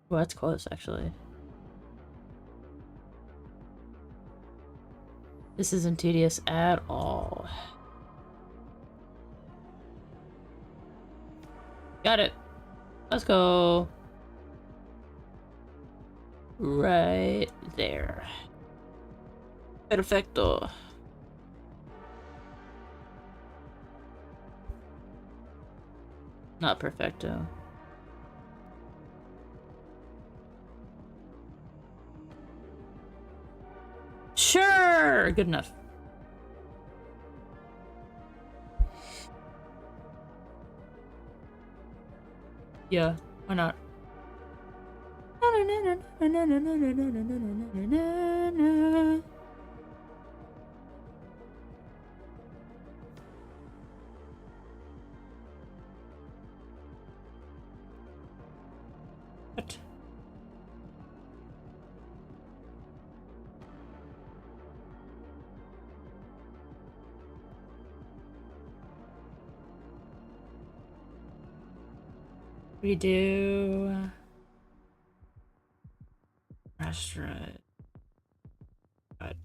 Well, that's close, actually. This isn't tedious at all. Got it. Let's go. Right there. Perfecto. Not perfecto. Sure! Good enough. Yeah, why not? What? Redo restaurant. God.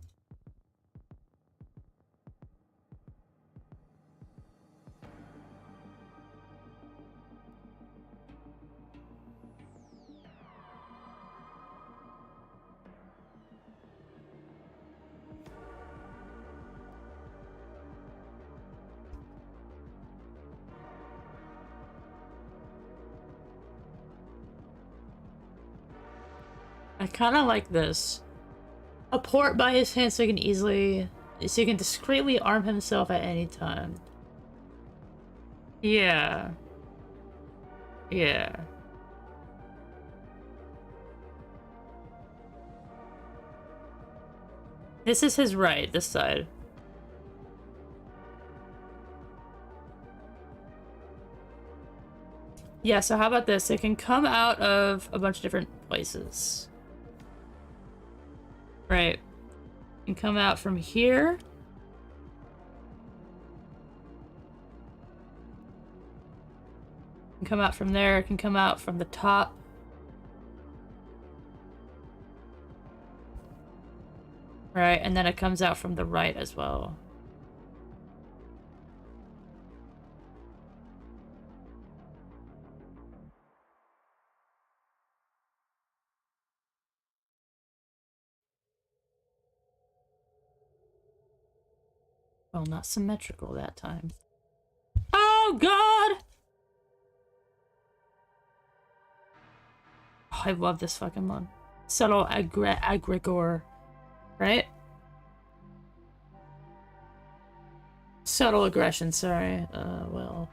I kind of like this. A port by his hand so he can discreetly arm himself at any time. Yeah. Yeah. This is his right, this side. Yeah, so how about this? It can come out of a bunch of different places. Right. It can come out from here. It can come out from there. It can come out from the top. Right, and then it comes out from the right as well. Well, not symmetrical that time. Oh, God! Oh, I love this fucking one. Subtle egregore, right? Subtle aggression, sorry. Well,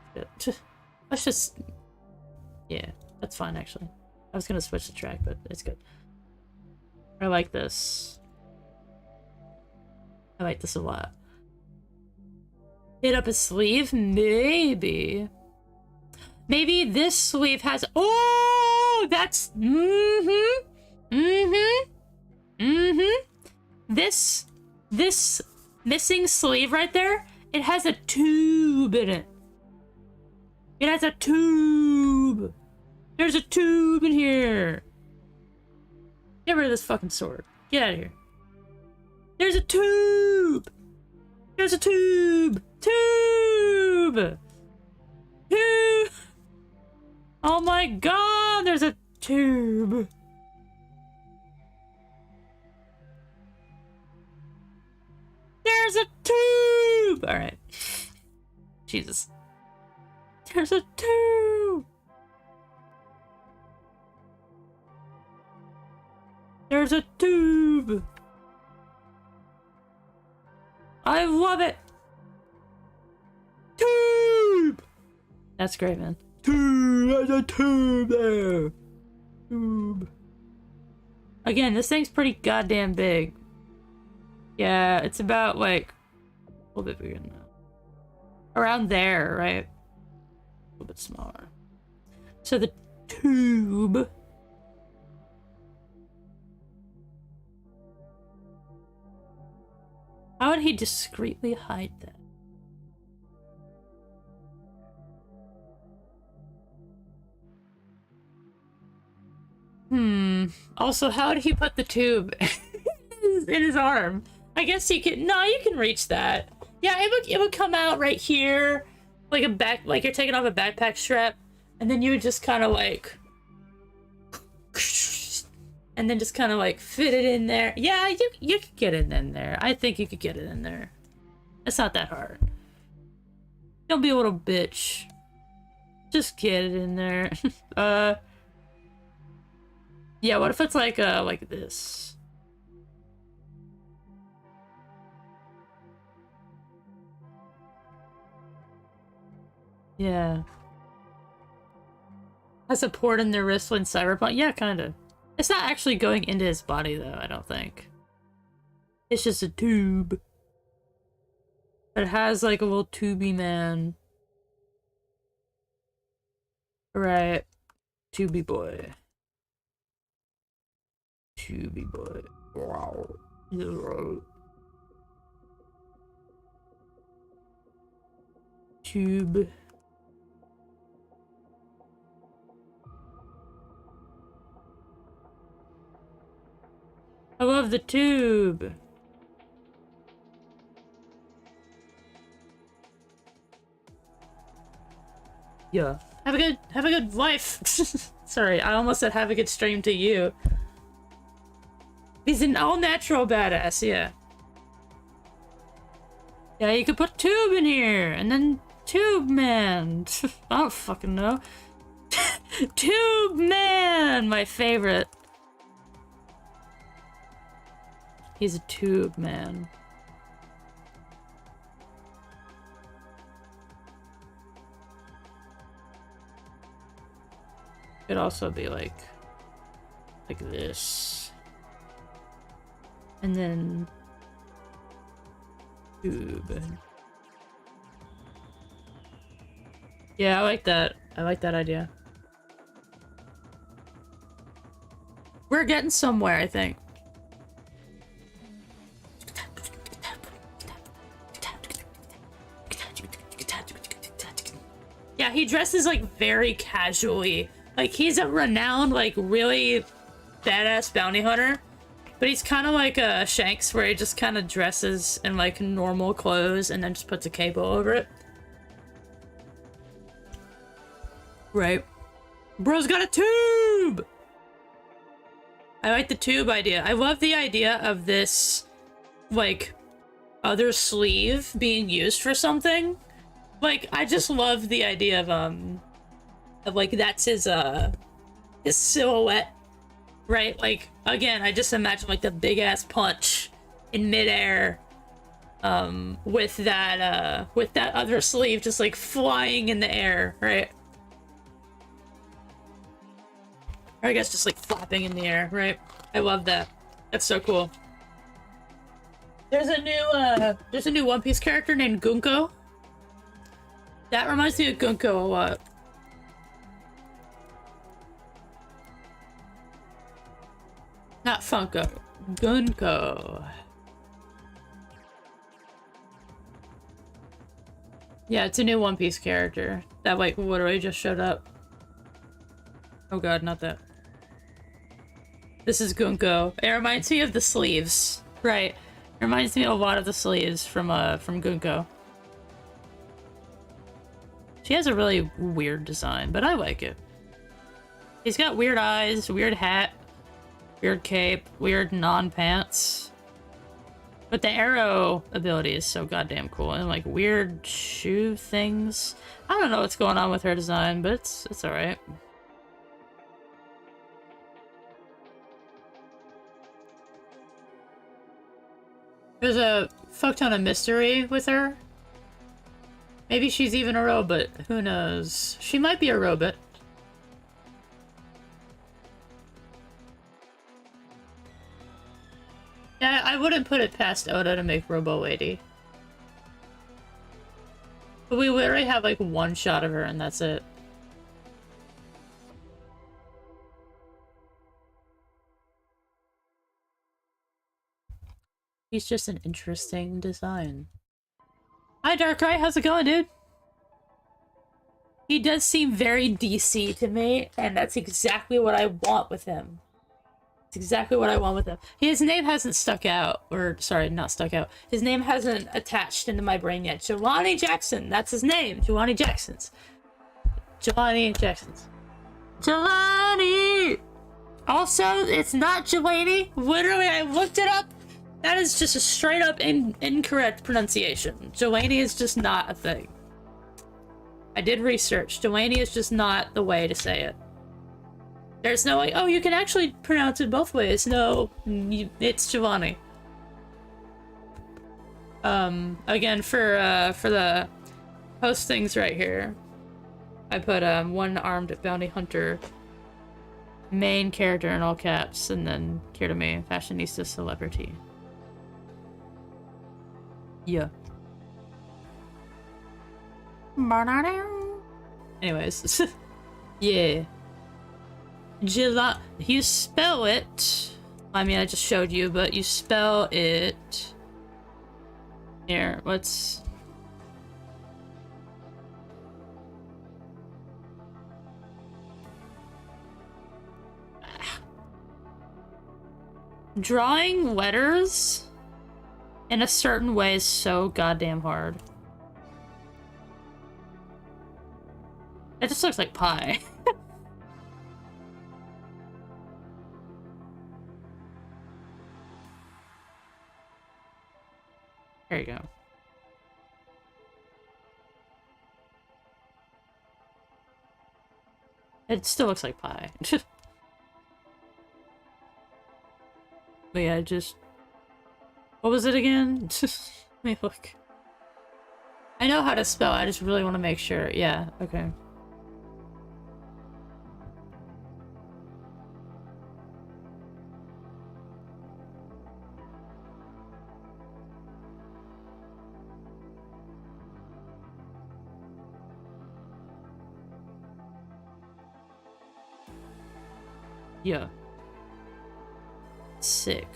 let's just... Yeah, that's fine, actually. I was gonna switch the track, but it's good. I like this. I like this a lot. Hit up a sleeve? Maybe. Maybe this sleeve has... Oh! That's... This missing sleeve right there, it has a tube in it. It has a tube. There's a tube in here. Get rid of this fucking sword. Get out of here. There's a tube. There's a tube. Tube. Tube. Oh my god, there's a tube. There's a tube. All right. Jesus. There's a tube. There's a tube. I love it. Tube. That's great, man. Tube. There's a tube there. Tube. Again, this thing's pretty goddamn big. Yeah, it's about like a little bit bigger than that. Around there, right? A little bit smaller. So the tube. How would he discreetly hide that? Also, how did he put the tube in his arm? I guess you can. No, you can reach that. Yeah, it would come out right here, like a back, like you're taking off a backpack strap, and then you would just kind of like, and then just kind of like fit it in there. Yeah, you could get it in there. I think you could get it in there. It's not that hard. Don't be a little bitch. Just get it in there. Yeah. What if it's like this? Yeah. Has a port in their wrist when Cyberpunk? Yeah, kind of. It's not actually going into his body, though, I don't think. It's just a tube. But it has, like, a little tubey man. Right. Tubey boy. Tubey boy. Wow. Tube. I love the tube. Yeah. Have a good life. Sorry, I almost said have a good stream to you. He's an all-natural badass, yeah. Yeah, you could put tube in here, and then tube man. I don't fucking know. Tube man, my favorite. He's a tube man. Could also be like this. And then tube. Yeah, I like that. I like that idea. We're getting somewhere, I think. Yeah, he dresses like very casually. Like he's a renowned, like really badass bounty hunter. But he's kind of like a Shanks, where he just kind of dresses in like normal clothes and then just puts a cape over it. Right. Bro's got a tube! I like the tube idea. I love the idea of this, like, other sleeve being used for something. Like, I just love the idea of like, that's his silhouette right? Like, again, I just imagine like the big ass punch in midair, with that other sleeve just like flying in the air, right? Or I guess just like flapping in the air, right? I love that. That's so cool. There's a new One Piece character named Gunko. That reminds me of Gunko a lot. Not Funko. Gunko. Yeah, it's a new One Piece character. That, like, literally just showed up. Oh god, not that. This is Gunko. It reminds me of the sleeves. Right. It reminds me a lot of the sleeves from Gunko. She has a really weird design, but I like it. He's got weird eyes, weird hat, weird cape, weird non-pants. But the arrow ability is so goddamn cool, and like weird shoe things. I don't know what's going on with her design, but it's alright. There's a fuck ton of mystery with her. Maybe she's even a robot. Who knows? She might be a robot. Yeah, I wouldn't put it past Oda to make Robo Lady. But we literally have like one shot of her and that's it. He's just an interesting design. Hi Darkrai, how's it going, dude? He does seem very DC to me, and that's exactly what I want with him. It's exactly what I want with him. His name hasn't stuck out, or sorry, not stuck out. His name hasn't attached into my brain yet. Jelani Jackson, that's his name. Jelani Jackson's. Jelani Jackson's. Jelani! Also, it's not Jelani. Literally, I looked it up. That is just a straight up incorrect pronunciation. Jelani is just not a thing. I did research. Jelani is just not the way to say it. There's no way, oh, you can actually pronounce it both ways. No, it's Giovanni. Again, for the postings right here, I put one-armed bounty hunter, main character in all caps, and then care to me, fashionista celebrity. Yeah. Anyways. Yeah. You spell it. I mean, I just showed you, but you spell it. Here, what's. Drawing letters in a certain way is so goddamn hard. It just looks like pie. There you go. It still looks like pie. But yeah, just... What was it again? Let me look. I know how to spell, I just really want to make sure. Yeah, okay. Yeah. Sick.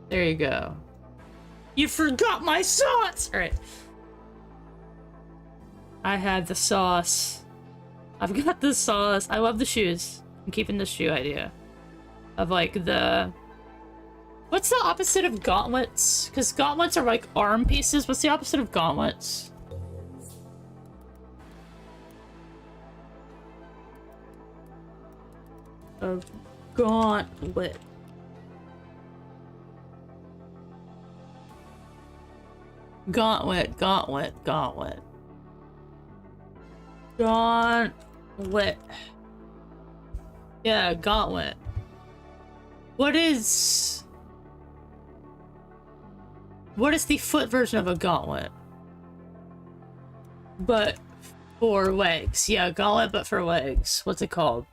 There you go. You forgot my sauce! Alright. I had the sauce. I've got the sauce. I love the shoes. I'm keeping the shoe idea. Of like the... What's the opposite of gauntlets? Because gauntlets are like arm pieces. What's the opposite of gauntlets? Of gauntlet. Gauntlet. Lit. Yeah, gauntlet. What is the foot version of a gauntlet? But for legs. Yeah, gauntlet but for legs. What's it called?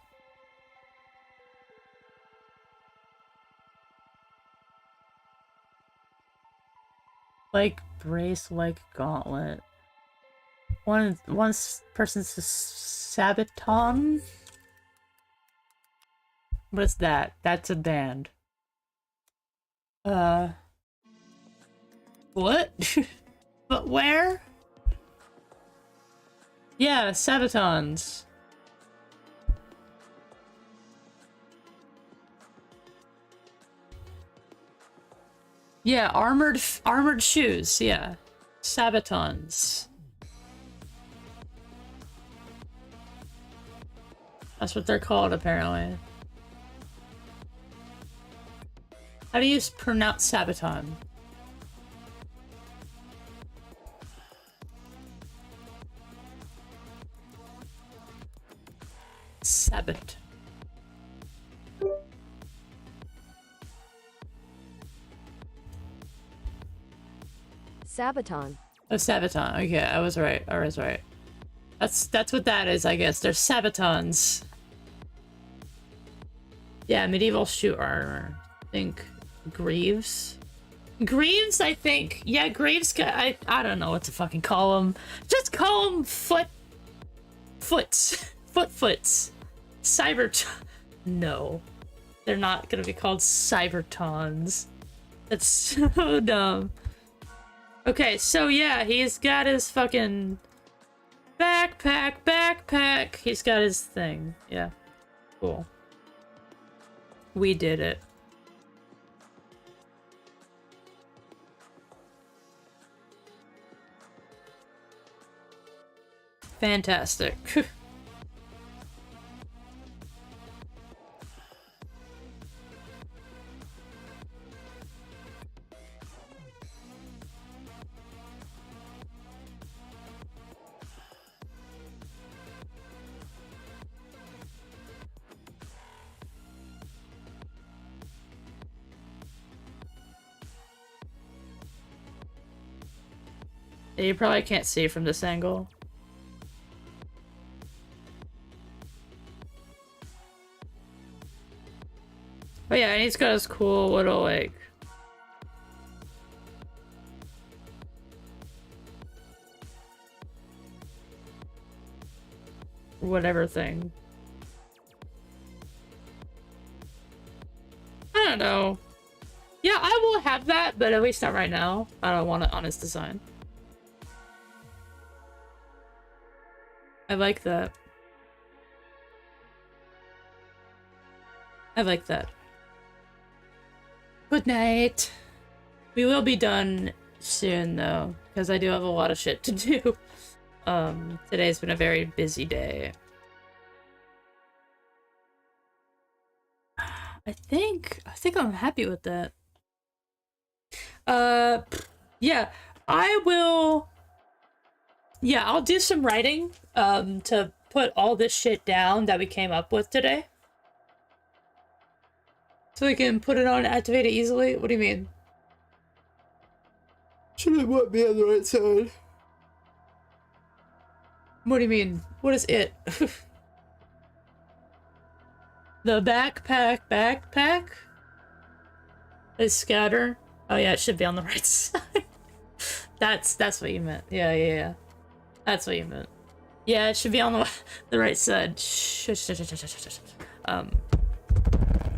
Like brace, like gauntlet. One person's a sabaton. What's that? That's a band. What? But where? Yeah, sabatons. Yeah, armored shoes. Yeah, sabatons. That's what they're called, apparently. How do you pronounce sabaton? Sabat. Sabaton. Oh, sabaton. Okay, I was right. I was right. That's what that is, I guess. They're sabatons. Yeah, medieval shoe armor. I think greaves. Greaves, I think. Yeah, greaves. I don't know what to fucking call them. Just call them foots. Foots. No. They're not gonna be called cybertons. That's so dumb. Okay, so yeah, he's got his fucking backpack. He's got his thing. Yeah. Cool. We did it. Fantastic. You probably can't see from this angle. But yeah, and he's got his cool little, like... whatever thing. I don't know. Yeah, I will have that, but at least not right now. I don't want it on his design. I like that. I like that. Good night. We will be done soon, though, because I do have a lot of shit to do. Today's been a very busy day. I think I'm happy with that. Yeah, I will... Yeah, I'll do some writing, to put all this shit down that we came up with today. So we can put it on and activate it easily? What do you mean? Should I want me on the right side? What do you mean? What is it? The backpack? The scatter? Oh yeah, it should be on the right side. That's what you meant. Yeah. That's what you meant. Yeah, it should be on the right side.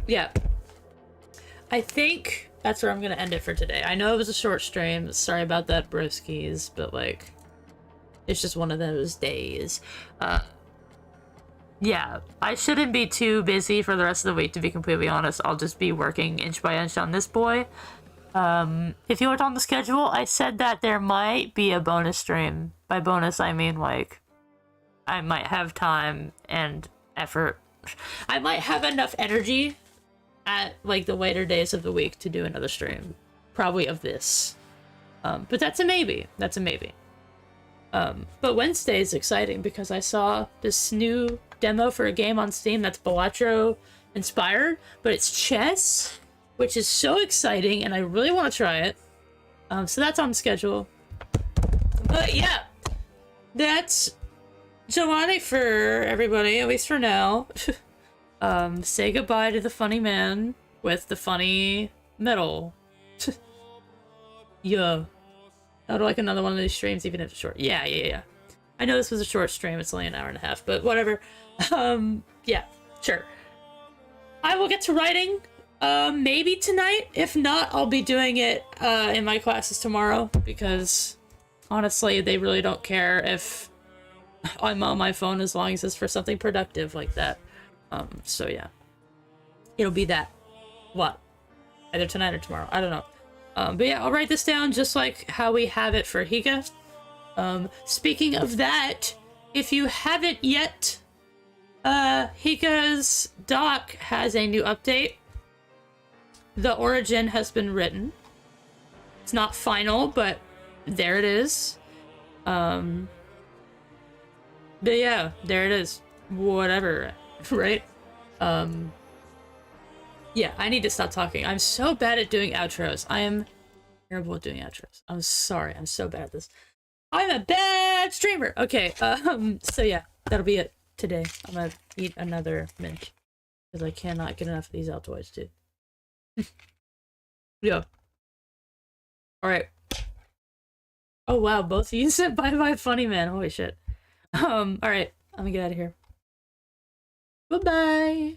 Yeah. I think that's where I'm gonna end it for today. I know it was a short stream. Sorry about that, broskies, but like, it's just one of those days. Yeah, I shouldn't be too busy for the rest of the week, to be completely honest. I'll just be working inch by inch on this boy. If you looked on the schedule, I said that there might be a bonus stream. By bonus, I mean, like, I might have time and effort. I might have enough energy at, like, the later days of the week to do another stream. Probably of this. But that's a maybe. That's a maybe. But Wednesday is exciting because I saw this new mock demo for a game on Steam that's Balatro inspired, but it's chess, which is so exciting, and I really want to try it. So that's on schedule. But yeah, that's July for everybody, at least for now. Say goodbye to the funny man with the funny medal. Yeah. I would like another one of these streams, even if it's short. Yeah. I know this was a short stream, it's only an hour and a half, but whatever. Yeah, sure. I will get to writing, maybe tonight. If not, I'll be doing it, in my classes tomorrow, because honestly, they really don't care if I'm on my phone as long as it's for something productive like that. So yeah. It'll be that. What? Either tonight or tomorrow. I don't know. But yeah, I'll write this down just like how we have it for Higa. Speaking of that, if you haven't yet, Higa's doc has a new update. The origin has been written. It's not final, but there it is. But yeah, there it is. Whatever, right? Yeah, I need to stop talking. I'm so bad at doing outros. I am terrible at doing outros. I'm sorry. I'm so bad at this. I'm a bad streamer. Okay, so yeah, that'll be it today. I'm gonna eat another mint because I cannot get enough of these Altoids, dude. Yeah. Alright. Oh wow, both of you said bye-bye funny man. Holy shit. Alright, I'm gonna get out of here. Bye-bye.